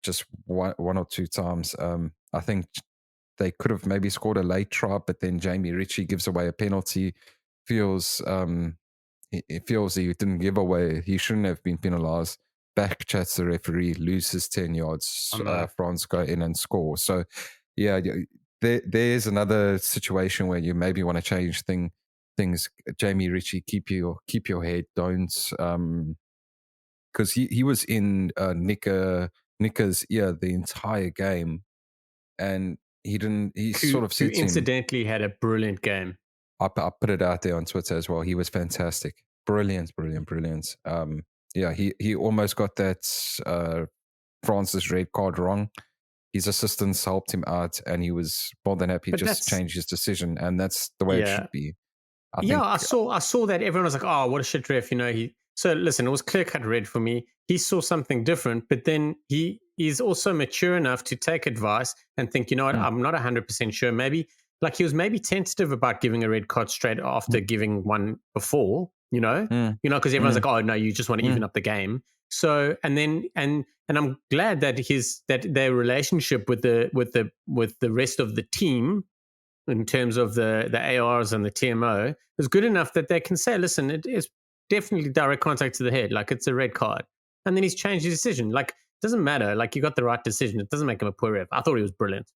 just one or two times. I think they could have maybe scored a late try, but then Jamie Ritchie gives away a penalty. Feels it feels he didn't give away. He shouldn't have been penalised. Back chats the referee, loses 10 yards. France go in and score. So, yeah, there's another situation where you maybe want to change things. Jamie Ritchie, keep your head. Don't because he was in Nicker's ear the entire game, and he didn't. He sort of said who incidentally had a brilliant game. I put it out there on Twitter as well. He was fantastic, brilliant. Yeah, he almost got that France's red card wrong. His assistants helped him out, and he was more than happy just changed his decision, and that's the way it should be. I saw that everyone was like, "Oh, what a shit ref!" So listen, it was clear cut red for me. He saw something different, but then he is also mature enough to take advice and think, you know what, I'm not 100% sure. Maybe like he was maybe tentative about giving a red card straight after giving one before. Because everyone's like, "Oh no, you just want to even up the game." So and I'm glad that their relationship with the rest of the team, in terms of the ARs and the TMO, is good enough that they can say, listen, it is definitely direct contact to the head, like it's a red card. And then he's changed his decision. Like, it doesn't matter. Like, you got the right decision. It doesn't make him a poor ref. I thought he was brilliant.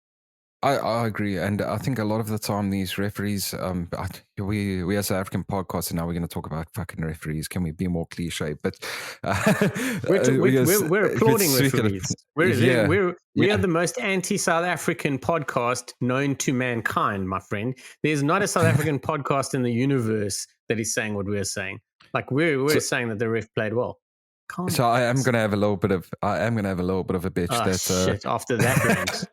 I agree, and I think a lot of the time these referees, we as an African podcast, and now we're going to talk about fucking referees. Can we be more cliche? But we're applauding referees. We are the most anti-South African podcast known to mankind, my friend. There's not a South African podcast in the universe that is saying what we're saying. Like we're saying that the ref played well. So I am going to have a little bit of a bitch. Shit! After that rant.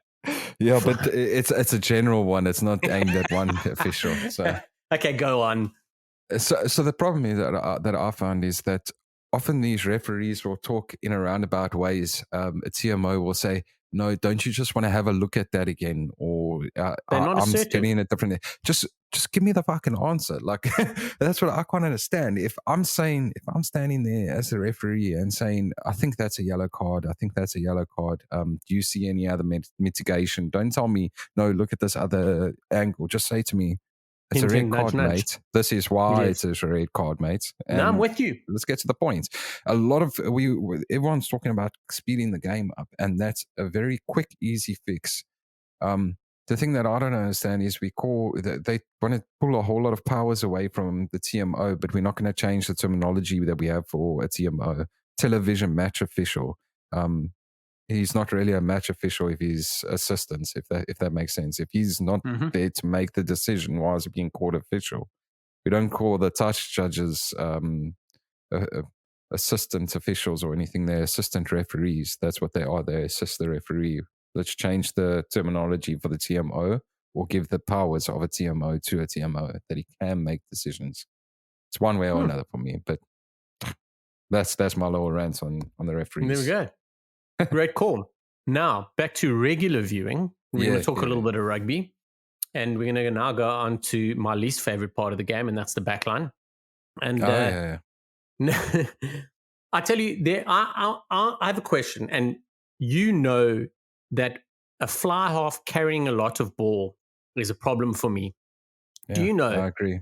Yeah, but it's a general one. It's not aimed at one official. So okay, go on. So the problem is that I found is that often these referees will talk in a roundabout ways. A TMO will say, "No, don't you just want to have a look at that again?" Or I'm getting it differently. Just give me the fucking answer. Like that's what I can't understand. If I'm standing there as a referee and saying, "I think that's a yellow card. I think that's a yellow card. Do you see any other mitigation?" Don't tell me, "No, look at this other angle." Just say to me, "It's a red card, mate. This is why it's a red card, mate." And no, I'm with you. Let's get to the point. A lot of everyone's talking about speeding the game up, and that's a very quick, easy fix. The thing that I don't understand is they want to pull a whole lot of powers away from the TMO, but we're not going to change the terminology that we have for a TMO, television match official. He's not really a match official if he's assistants, if that makes sense. If he's not there to make the decision, why is he being called official? We don't call the touch judges assistant officials or anything. They're assistant referees. That's what they are. They assist the referee. Let's change the terminology for the TMO, or give the powers of a TMO to a TMO that he can make decisions. It's one way or another for me, but that's my little rant on the referees. There we go. Great call. Now, back to regular viewing. We're going to talk a little bit of rugby, and we're going to now go on to my least favorite part of the game, and that's the back line. And I tell you, I have a question, and you know that a fly half carrying a lot of ball is a problem for me. Yeah, do you know? I agree.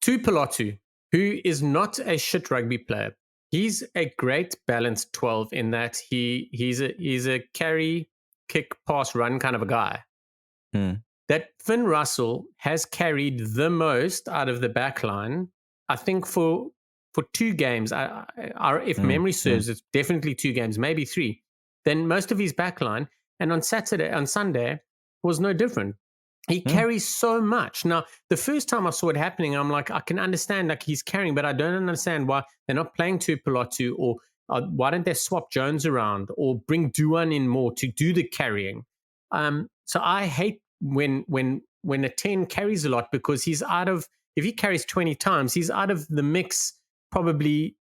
Huwipulotu, who is not a shit rugby player, he's a great balanced 12 in that he's a carry, kick, pass, run kind of a guy. That Finn Russell has carried the most out of the back line, I think for 2 games. If memory serves, it's definitely 2 games, maybe 3. Then most of his back line, and on Sunday was no different. He carries so much. Now, the first time I saw it happening, I'm like, I can understand like he's carrying, but I don't understand why they're not playing Huwipulotu, or why don't they swap Jones around or bring Duan in more to do the carrying. So I hate when a 10 carries a lot, because he's out of, if he carries 20 times, he's out of the mix probably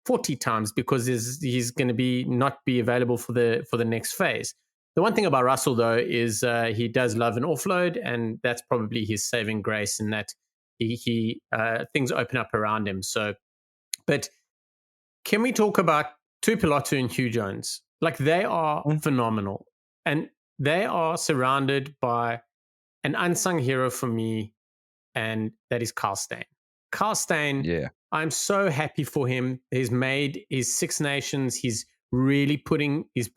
40 times, because he's going to not be available for the next phase. The one thing about Russell, though, is he does love an offload, and that's probably his saving grace in that he things open up around him. So, but can we talk about Huwipulotu and Hugh Jones? Like, they are Mm. phenomenal, and they are surrounded by an unsung hero for me, and that is Carl Steyn. Carl Steyn, Yeah. I'm so happy for him. He's made his Six Nations. He's really putting his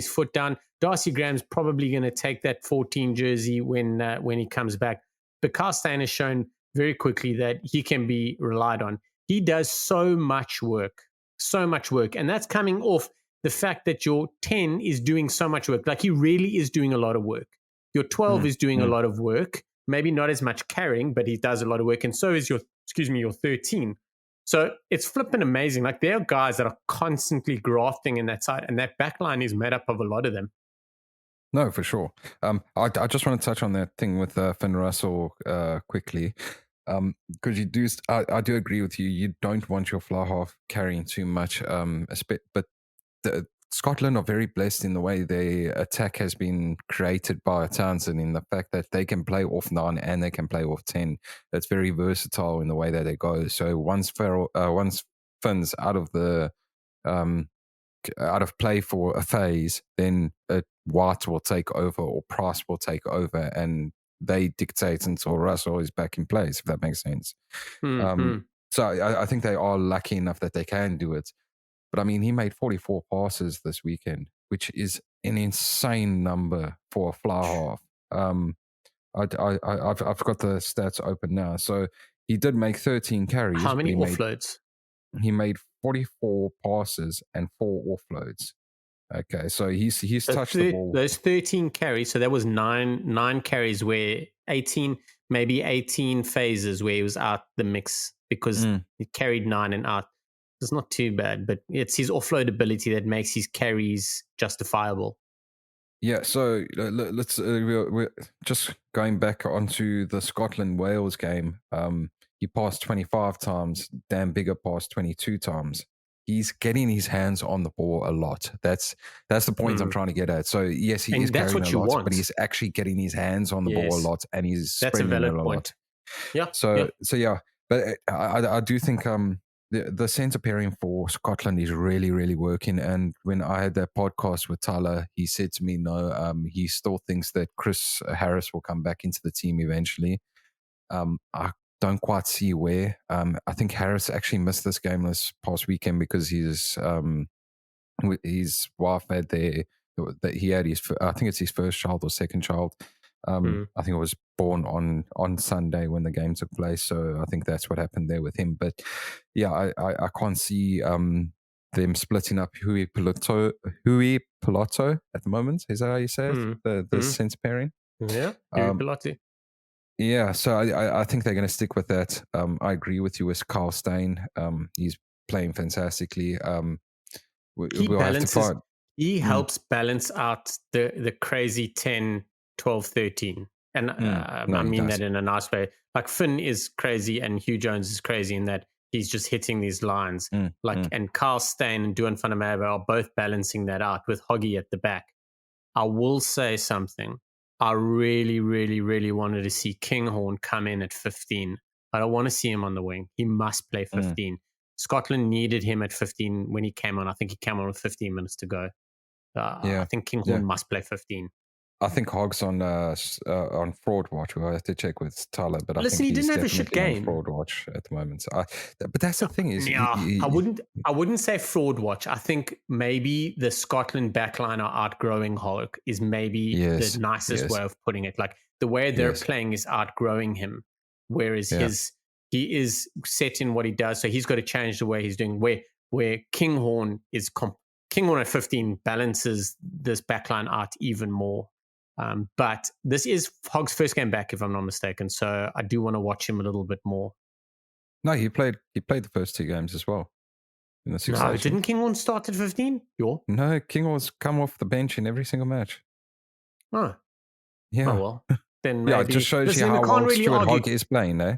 foot down. Darcy Graham's probably going to take that 14 jersey when he comes back. But Carl Steyn has shown very quickly that he can be relied on. He does so much work, and that's coming off the fact that your 10 is doing so much work. Like, he really is doing a lot of work. Your 12 is doing a lot of work. Maybe not as much carrying, but he does a lot of work. And so is your 13. So it's flipping amazing. Like, there are guys that are constantly grafting in that side, and that back line is made up of a lot of them. No, for sure. I just want to touch on that thing with Finn Russell quickly. Because I do agree with you. You don't want your fly half carrying too much. But Scotland are very blessed in the way their attack has been created by Townsend, in the fact that they can play off 9 and they can play off 10. It's very versatile in the way that they go. So once Finn's out of play for a phase, then White will take over or Price will take over, and they dictate until Russell is back in place, if that makes sense. So I think they are lucky enough that they can do it. But I mean, he made 44 passes this weekend, which is an insane number for a fly half. I've got the stats open now. So he did make 13 carries. How many offloads? He made 44 passes and 4 offloads. Okay, so he's touched the ball. Those 13 carries, so that was nine carries where 18 phases where he was out the mix, because he carried 9 and out. It's not too bad, but it's his offload ability that makes his carries justifiable. Yeah, so let's we're just going back onto the Scotland-Wales game. He passed 25 times. Dan Biggar passed 22 times. He's getting his hands on the ball a lot. That's the point I'm trying to get at. So yes, he is carrying a lot, but he's actually getting his hands on the ball a lot, and he's spreading it a lot. Yeah. So yeah, but I do think the centre pairing for Scotland is really, really working. And when I had that podcast with Tyler, he said to me, no, he still thinks that Chris Harris will come back into the team eventually. I don't quite see where. I think Harris actually missed this game this past weekend because his wife had he had I think it's his first child or second child. I think it was born on Sunday when the game took place. So I think that's what happened there with him. But yeah, I can't see them splitting up Huwipulotu at the moment. Is that how you say it? The centre pairing? Yeah, Huwipulotu. Yeah, so I think they're going to stick with that. I agree with you with Carl Steyn. He's playing fantastically. He helps balance out the crazy 10, 12, 13. And I mean that in a nice way. Like, Finn is crazy and Hugh Jones is crazy in that he's just hitting these lines. And Carl Steyn and Duan van der Merwe are both balancing that out with Hoggy at the back. I will say something. I really, really, really wanted to see Kinghorn come in at 15. I don't want to see him on the wing. He must play 15. Scotland needed him at 15 when he came on. I think he came on with 15 minutes to go. I think Kinghorn must play 15. I think Hog's on fraud watch. We'll have to check with Tyler, but listen, I think he didn't have a shit game. On fraud watch at the moment. But that's the thing is, I wouldn't say fraud watch. I think maybe the Scotland backline are outgrowing Hog is maybe the nicest way of putting it. Like, the way they're playing is outgrowing him, whereas he is set in what he does. So he's got to change the way he's doing. Where Kinghorn is Kinghorn at 15 balances this backline out even more. But this is Hog's first game back, if I'm not mistaken. So I do want to watch him a little bit more. No, he played the first 2 games as well. In the no, didn't Kinghorn start at 15? No, Kinghorn's come off the bench in every single match. Oh. Yeah. Oh, well. Then maybe, it just shows you how well Stuart Hogg is playing, eh?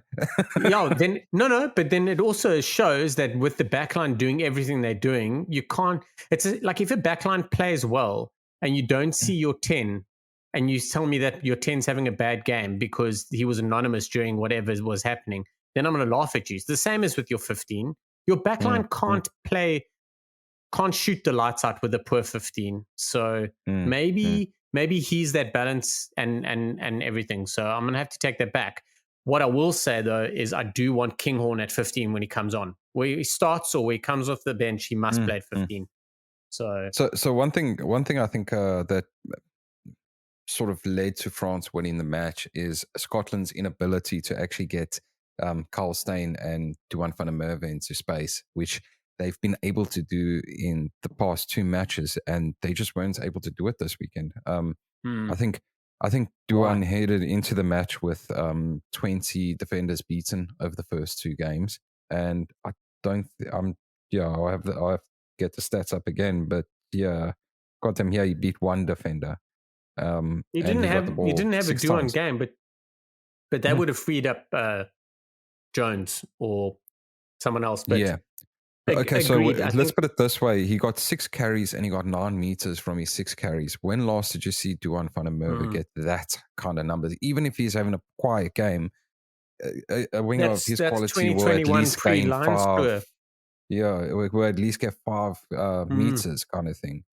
But then it also shows that with the backline doing everything they're doing, you can't. It's like if a backline plays well, and you don't see your 10, and you tell me that your 10's having a bad game because he was anonymous during whatever was happening, then I'm going to laugh at you. It's the same as with your 15. Your backline can't shoot the lights out with a poor 15. So maybe he's that balance and everything. So I'm going to have to take that back. What I will say, though, is I do want Kinghorn at 15 when he comes on. Where he starts or where he comes off the bench, he must play at 15. So one thing I think that sort of led to France winning the match is Scotland's inability to actually get Carl Steyn and Duan van der Merwe into space, which they've been able to do in the past 2 matches, and they just weren't able to do it this weekend. I think Duan headed into the match with 20 defenders beaten over the first 2 games, and I don't. I'll have to get the stats up again, but got him here. He beat 1 defender. You didn't have a Duan game, but that would have freed up Jones or someone else. But yeah. Okay, so let's put it this way. He got 6 carries and he got 9 meters from his 6 carries. When last did you see Duan van der Merwe get that kind of numbers? Even if he's having a quiet game, a winger of his quality will at least gain 5. Will at least get 5 meters kind of thing.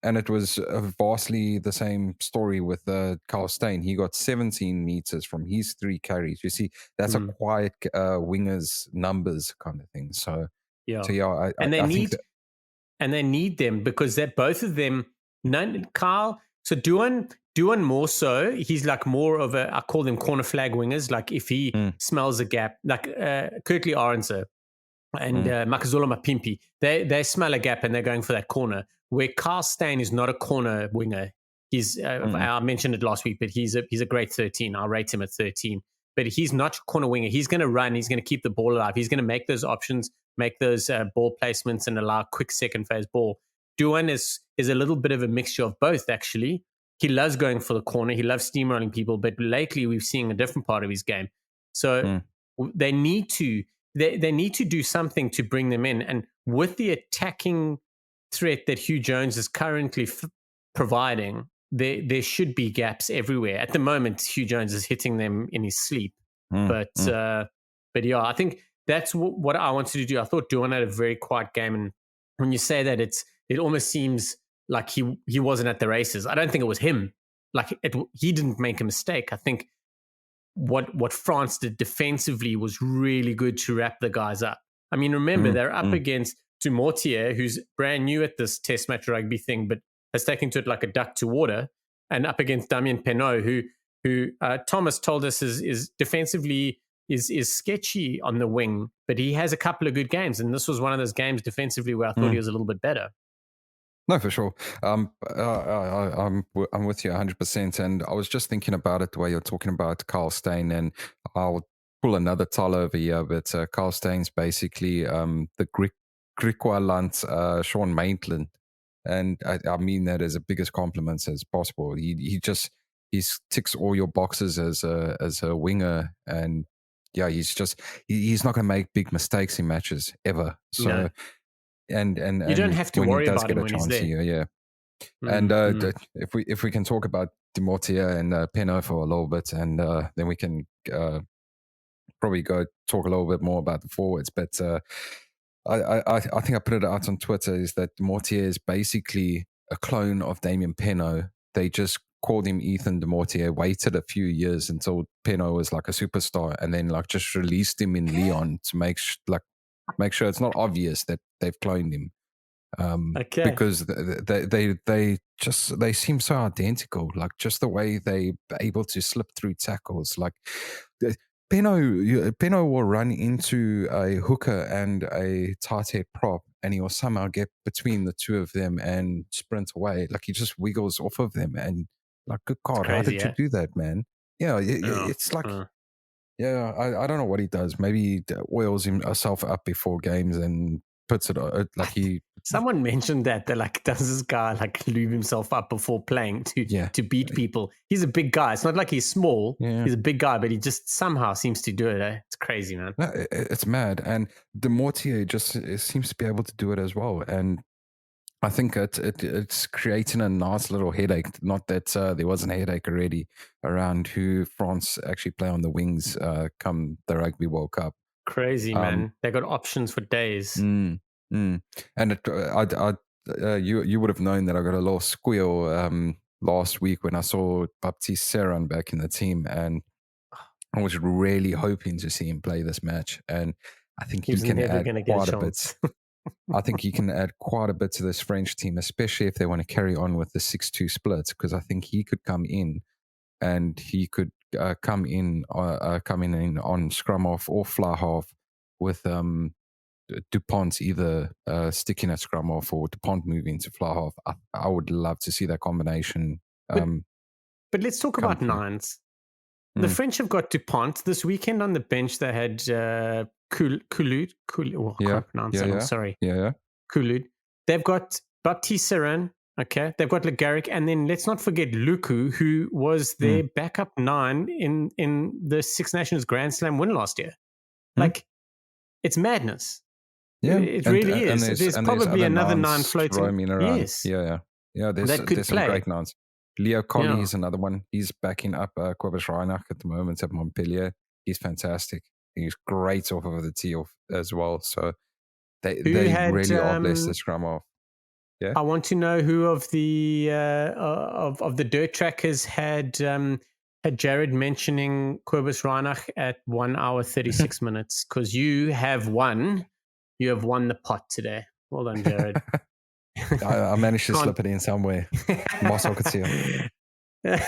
And it was vastly the same story with Carl Steyn. He got 17 meters from his 3 carries. You see, that's a quiet winger's numbers kind of thing. So they need them because they're both of them. Carl. So Duan more so. He's like more of I call them corner flag wingers. Like if he smells a gap, like Kirkley Arendse and Makazole Mapimpi, they smell a gap and they're going for that corner. Where Carl Steyn is not a corner winger. He's I mentioned it last week, but he's a great 13. I'll rate him at 13. But he's not a corner winger. He's going to run. He's going to keep the ball alive. He's going to make those options, make those ball placements, and allow quick second phase ball. Duan is a little bit of a mixture of both. Actually, he loves going for the corner. He loves steamrolling people. But lately, we've seen a different part of his game. So they need to do something to bring them in. And with the attacking threat that Hugh Jones is currently providing, there should be gaps everywhere. At the moment, Hugh Jones is hitting them in his sleep. But I think that's what I wanted to do. I thought Duan had a very quiet game, and when you say that, it almost seems like he wasn't at the races. I don't think it was him. Like he didn't make a mistake. I think what France did defensively was really good to wrap the guys up. I mean, remember they're up against Mortier, who's brand new at this test match rugby thing, but has taken to it like a duck to water, and up against Damien Penaud, who Thomas told us is defensively is sketchy on the wing, but he has a couple of good games, and this was one of those games defensively where I thought he was a little bit better. No, for sure. I'm with you 100%, and I was just thinking about it the way you're talking about Carl Steyn, and I'll pull another tall over here, but Carl Steyn's basically the Griqualand Shaun Maitland, and I mean that as the biggest compliments as possible. He ticks all your boxes as a winger, and he's not going to make big mistakes in matches ever. So no. and you don't have to worry about him when he's there. Here, And if we can talk about Mortier and Penaud for a little bit, and then we can probably go talk a little bit more about the forwards, but. I think I put it out on Twitter is that Mortier is basically a clone of Damien Penaud. They just called him Ethan de Mortier, waited a few years until Penaud was like a superstar, and then like just released him in Lyon to make sure it's not obvious that they've cloned him. Because they seem so identical, like just the way they're able to slip through tackles, like. Penaud will run into a hooker and a tight head prop, and he will somehow get between the two of them and sprint away. Like he just wiggles off of them, and like, good God, crazy, how did you do that, man? Yeah, it's like, I don't know what he does. Maybe he oils himself up before games and puts it like he. Someone mentioned that like, does this guy like lube himself up before playing to beat people? He's a big guy. It's not like he's small. Yeah. He's a big guy, but he just somehow seems to do it. It's crazy, man. It's mad. And de Mortier just seems to be able to do it as well. And I think it's creating a nice little headache. Not that there wasn't a headache already around who France actually play on the wings come the Rugby World Cup. Crazy, man. They got options for days. Mm, mm. And you would have known that I got a little squeal last week when I saw Baptiste Serran back in the team, and I was really hoping to see him play this match. And I think he He's can never add going to get a quite a chance. bit. I think he can add quite a bit to this French team, especially if they want to carry on with the 6-2 split, because I think he could come in and he could come in on scrum half or fly half with Dupont either sticking at scrum half or Dupont moving to fly half. I would love to see that combination. But let's talk about through. nines. The French have got Dupont this weekend on the bench. They had Coulut. I can't pronounce that. I'm sorry. Yeah. Coulut. They've got Baptiste Serran. Okay. They've got Le Garrick. And then let's not forget Luku, who was their backup 9 in the Six Nations Grand Slam win last year. Like, it's madness. Yeah. It really is. There's probably another 9 floating. Yes. Yeah. There's some great 9s. Leo Colli is another one. He's backing up Cobus Reinach at the moment at Montpellier. He's fantastic. He's great off of the tee off as well. So they really are blessed to scrum off. Yeah. I want to know who of the of the dirt trackers had Jared mentioning Cobus Reinach at 1 hour 36 minutes, because you have won the pot today. Well done, Jared. I managed to slip it in somewhere. Moss, I could see it.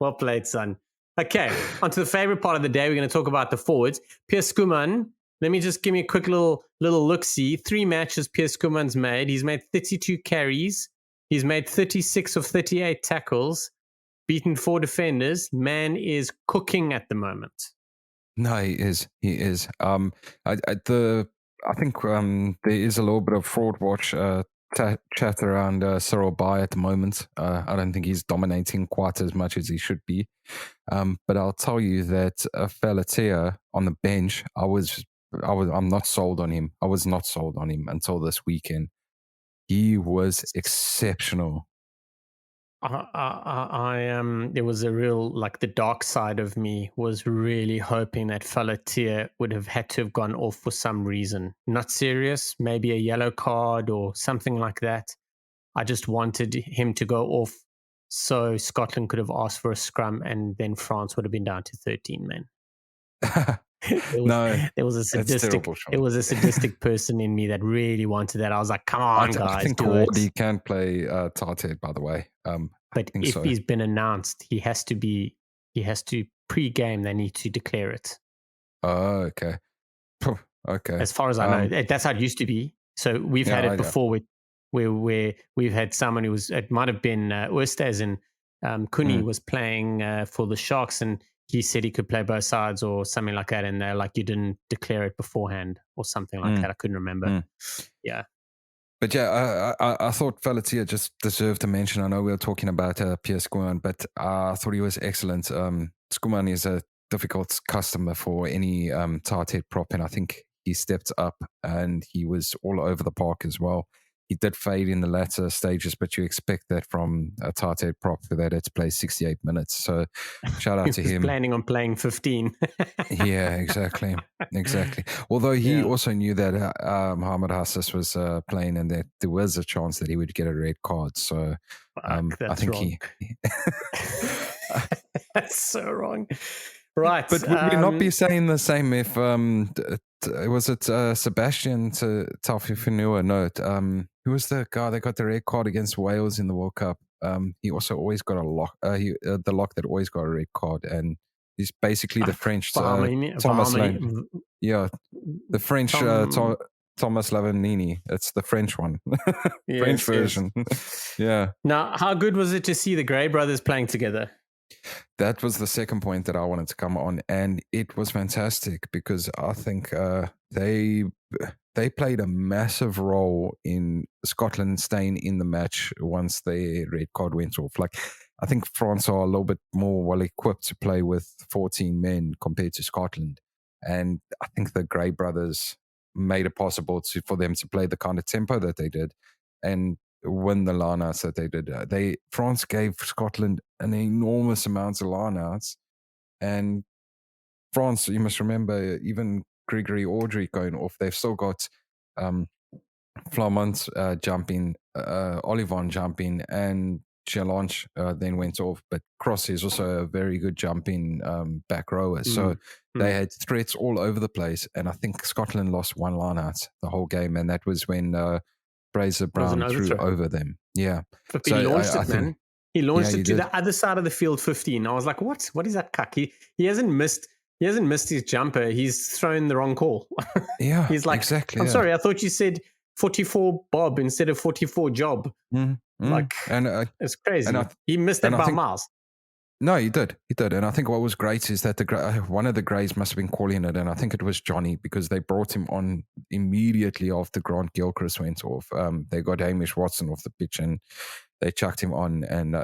Well played, son. Okay, on to the favorite part of the day. We're going to talk about the forwards. Piers Skuman. Let me just give me a quick little look-see. 3 matches Piers Skuman's made. He's made 32 carries. He's made 36 of 38 tackles. Beaten 4 defenders. Man is cooking at the moment. No, he is. He is. I think there is a little bit of fraud watch chat around Cyril Bay at the moment. I don't think he's dominating quite as much as he should be. But I'll tell you that Falatea on the bench, I'm not sold on him. I was not sold on him until this weekend. He was exceptional. There was a real, like, the dark side of me was really hoping that Falatea would have had to have gone off for some reason. Not serious, maybe a yellow card or something like that. I just wanted him to go off so Scotland could have asked for a scrum and then France would have been down to 13 men. There was a sadistic person in me that really wanted that. I was like, come on, guys. I think Wardy can play Tartet, by the way. But if he's been announced, he has to pre-game, they need to declare it. Oh, okay. Okay. As far as I know, that's how it used to be. So we've had it before where we've had someone who was, it might have been Oosthuizen and Cooney was playing for the Sharks, and he said he could play both sides or something like that, and they're like, you didn't declare it beforehand or something like that. I couldn't remember. Yeah. But yeah, I thought Falatea just deserved a mention. I know we were talking about Piers Skuman, but I thought he was excellent. Skuman is a difficult customer for any Tartet prop, and I think he stepped up and he was all over the park as well. He did fade in the latter stages, but you expect that from a Tartet prop that it's played 68 minutes. So shout out to him. Planning on playing 15. Yeah, exactly. Although he also knew that Mohamed Haouas was playing and that there was a chance that he would get a red card. So I think wrong. That's so wrong. Right. But would we not be saying the same if was it Sebastian to Taufifenua? No, who was the guy that got the red card against Wales in the World Cup? He also always got a lock. The lock that always got a red card, and he's basically the French Thomas Lane. Yeah, the French Thomas Lavanini. It's the French one, French version. Yeah. Now, how good was it to see the Gray brothers playing together? That was the second point that I wanted to come on, and it was fantastic because I think they played a massive role in Scotland staying in the match once the red card went off. Like, I think France are a little bit more well equipped to play with 14 men compared to Scotland, and I think the Gray brothers made it possible for them to play the kind of tempo that they did and win the lineouts that they did. France gave Scotland an enormous amount of lineouts, and France, you must remember, even Gregory Audrey going off, they've still got Flamant jumping, Olivon jumping, and Challenge then went off. But Cross is also a very good jumping back rower. So they had threats all over the place. And I think Scotland lost one line out the whole game. And that was when Fraser Brown threw over them. Yeah. So he launched it, man. He launched it to the other side of the field 15. I was like, what? What is that cuck? He hasn't missed his jumper. He's thrown the wrong call. Yeah. He's like, exactly. I'm sorry, I thought you said 44 Bob instead of 44 Job. Like, it's crazy. He missed it by miles. No, he did. And I think what was great is that one of the Greys must have been calling it, and I think it was Johnny, because they brought him on immediately after Grant Gilchrist went off. They got Hamish Watson off the pitch and they chucked him on. And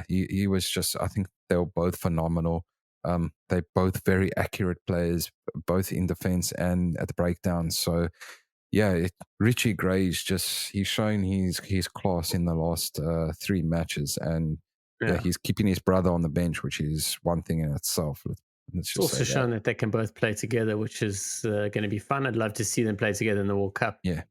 he was just, I think they were both phenomenal. They're both very accurate players, both in defense and at the breakdown. So, yeah, Richie Gray's he's shown his class in the last 3 matches, and he's keeping his brother on the bench, which is one thing in itself. It's also shown that they can both play together, which is going to be fun. I'd love to see them play together in the World Cup. Yeah.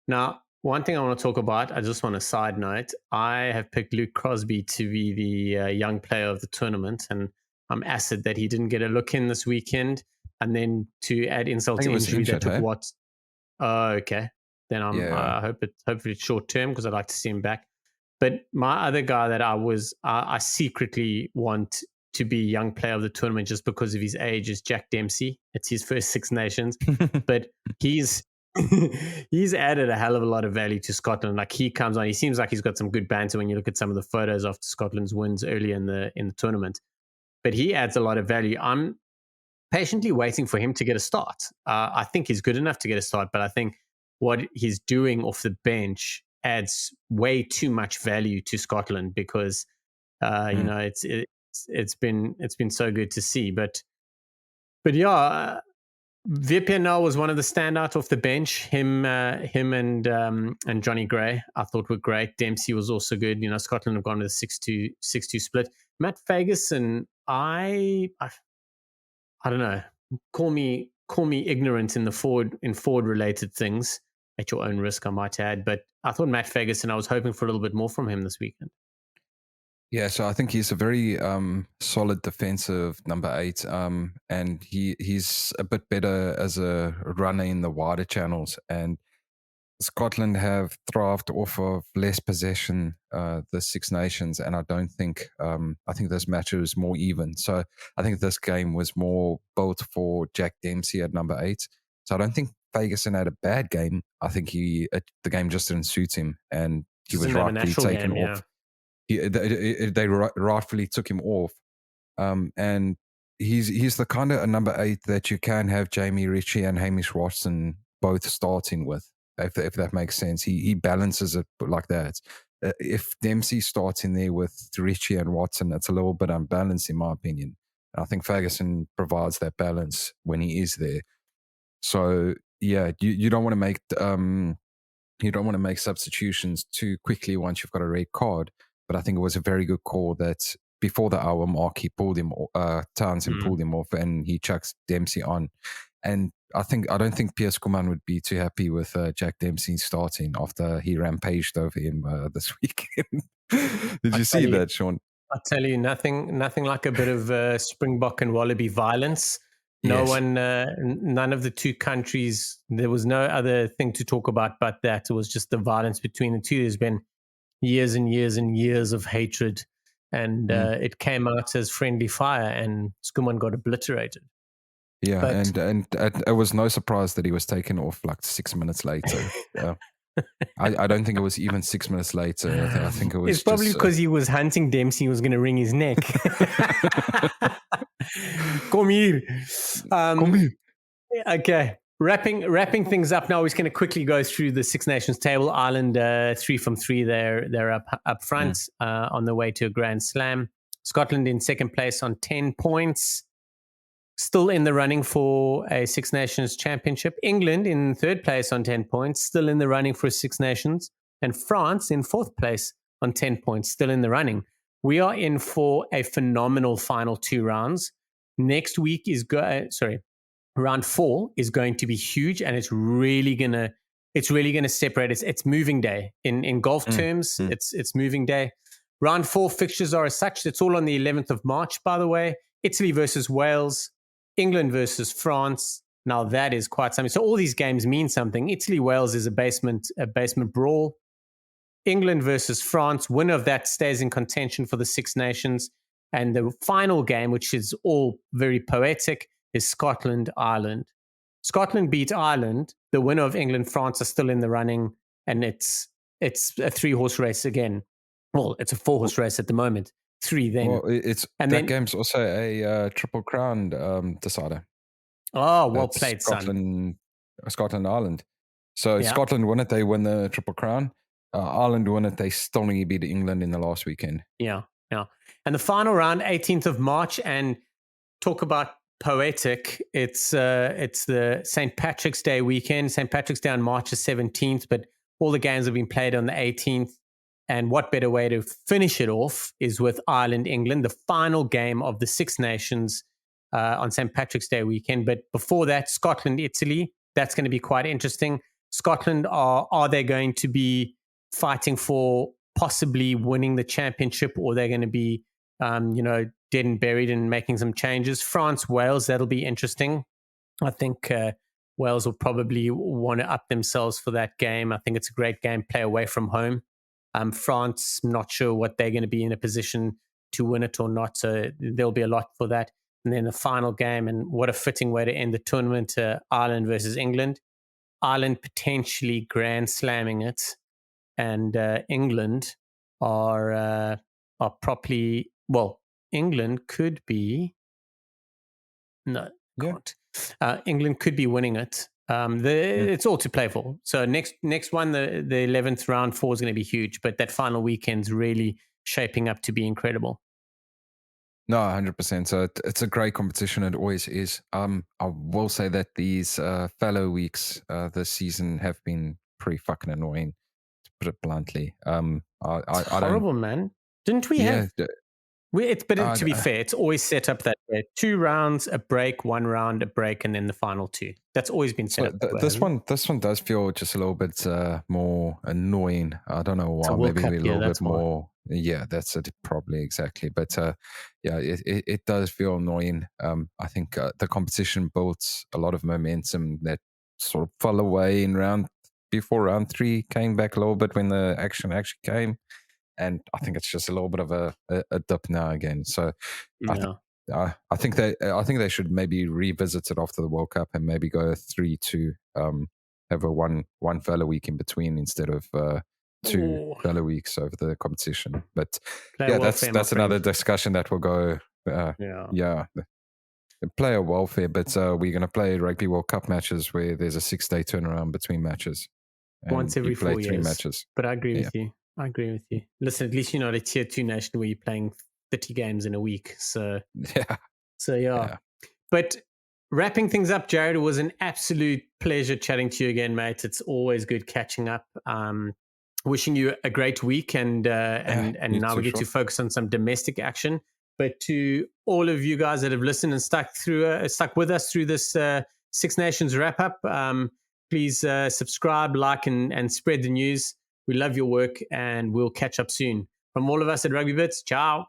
Now, one thing I want to talk about, I just want a side note. I have picked Luke Crosby to be the young player of the tournament, and I'm acid that he didn't get a look in this weekend. And then to add insult to injury, that took what? Oh, okay. Then I hope it's short term, because I'd like to see him back. But my other guy that I secretly want to be young player of the tournament just because of his age is Jack Dempsey. It's his first Six Nations, but he's added a hell of a lot of value to Scotland. Like, he comes on, he seems like he's got some good banter when you look at some of the photos after Scotland's wins earlier in the tournament. But he adds a lot of value. I'm patiently waiting for him to get a start. I think he's good enough to get a start, but I think what he's doing off the bench adds way too much value to Scotland, because it's been so good to see. But yeah, Vipianel was one of the standouts off the bench. Him and Johnny Gray, I thought, were great. Dempsey was also good. Scotland have gone to the 6-2 split. Matt Fagerson, I don't know. Call me ignorant in forward related things, at your own risk, I might add. But I thought Matt Fagerson, I was hoping for a little bit more from him this weekend. Yeah, so I think he's a very solid defensive number 8, and he's a bit better as a runner in the wider channels. And Scotland have thrived off of less possession, the Six Nations, and I think this match was more even. So I think this game was more built for Jack Dempsey at number 8. So I don't think Fagerson had a bad game. I think the game just didn't suit him, and he was rightfully taken off. They rightfully took him off, and he's the kind of a number 8 that you can have Jamie Ritchie and Hamish Watson both starting with, if that makes sense. He balances it like that. If Dempsey starts in there with Ritchie and Watson, it's a little bit unbalanced in my opinion. And I think Fagerson provides that balance when he is there. So yeah, you don't want to make substitutions too quickly once you've got a red card. But I think it was a very good call that before the hour mark, he pulled him, Townsend pulled him off, and he chucks Dempsey on. And I don't think Piers Kuman would be too happy with Jack Dempsey starting after he rampaged over him this weekend. Did you see that, Shaun? I tell you, nothing like a bit of Springbok and Wallaby violence. None of the two countries, there was no other thing to talk about but that. It was just the violence between the two. There's been years and years and years of hatred, and it came out as friendly fire, and Skuman got obliterated. Yeah, but, and it was no surprise that he was taken off like 6 minutes later. I don't think it was even 6 minutes later. I think it was. It's probably because he was hunting Dempsey. He was going to wring his neck. Come here. Come here. Okay. Wrapping things up now, we're just going to quickly go through the Six Nations table. Ireland 3 from 3, they're up front on the way to a Grand Slam. Scotland in second place on 10 points. still in the running for a Six Nations championship. England in third place on 10 points, still in the running for Six Nations. And France in fourth place on 10 points, still in the running. We are in for a phenomenal final 2 rounds. Next week is round 4 is going to be huge, and it's really gonna separate. It's moving day in golf terms. It's moving day. Round 4 fixtures are as such. It's all on the 11th of March, by the way. Italy versus Wales, England versus France. Now that is quite something. So all these games mean something. Italy Wales is a basement brawl. England versus France. Winner of that stays in contention for the Six Nations. And the final game, which is all very poetic, is Scotland-Ireland. Scotland beat Ireland. The winner of England-France are still in the running, and it's a 3-horse race again. Well, it's a 4-horse race at the moment. 3 then. Well, game's also a Triple Crown decider. Oh, well played, son. Scotland, Ireland. So Scotland won it, they win the Triple Crown. Ireland won it, they stoningly beat England in the last weekend. Yeah. And the final round, 18th of March, and talk about poetic. It's the St. Patrick's Day weekend. St. Patrick's Day on March the 17th, but all the games have been played on the 18th. And what better way to finish it off is with Ireland-England, the final game of the Six Nations on St. Patrick's Day weekend. But before that, Scotland-Italy, that's going to be quite interesting. Scotland, are they going to be fighting for possibly winning the championship, or they're going to be, dead and buried and making some changes? France-Wales, that'll be interesting. I think Wales will probably want to up themselves for that game. I think it's a great game, play away from home. France, not sure what they're going to be in a position to win it or not. So there'll be a lot for that. And then the final game, and what a fitting way to end the tournament, Ireland versus England. Ireland potentially grand slamming it, and England are properly, well, England could be, no, can't. England could be winning it. It's all to play for. So next one, the 11th round 4 is going to be huge, but that final weekend's really shaping up to be incredible. No, 100%. So it's a great competition. It always is. I will say that these fellow weeks this season have been pretty fucking annoying, to put it bluntly. It's horrible, man. Didn't we have? To be fair, it's always set up that way: 2 rounds, a break, 1 round, a break, and then the final 2. That's always been set up. This one does feel just a little bit more annoying. I don't know why. Maybe a little bit more. Yeah, that's it. Probably exactly. But it does feel annoying. I think the competition built a lot of momentum that sort of fell away before round 3 came back a little bit when the action actually came. And I think it's just a little bit of a dip now again. So I think they should maybe revisit it after the World Cup and maybe go 3 to have a one fellow week in between instead of 2 fellow weeks over the competition. But that's another discussion that will go. Player welfare, but we're going to play Rugby World Cup matches where there's a 6-day turnaround between matches. Once every 4 years. 3 matches. But I agree with you. Listen, at least you're not a tier 2 nation where you're playing 30 games in a week. So yeah. But wrapping things up, Jared, it was an absolute pleasure chatting to you again, mate. It's always good catching up. Wishing you a great week, and now we get to focus on some domestic action. But to all of you guys that have listened and stuck with us through this Six Nations wrap up, please subscribe, like, and spread the news. We love your work, and we'll catch up soon. From all of us at Rugby Bits, ciao.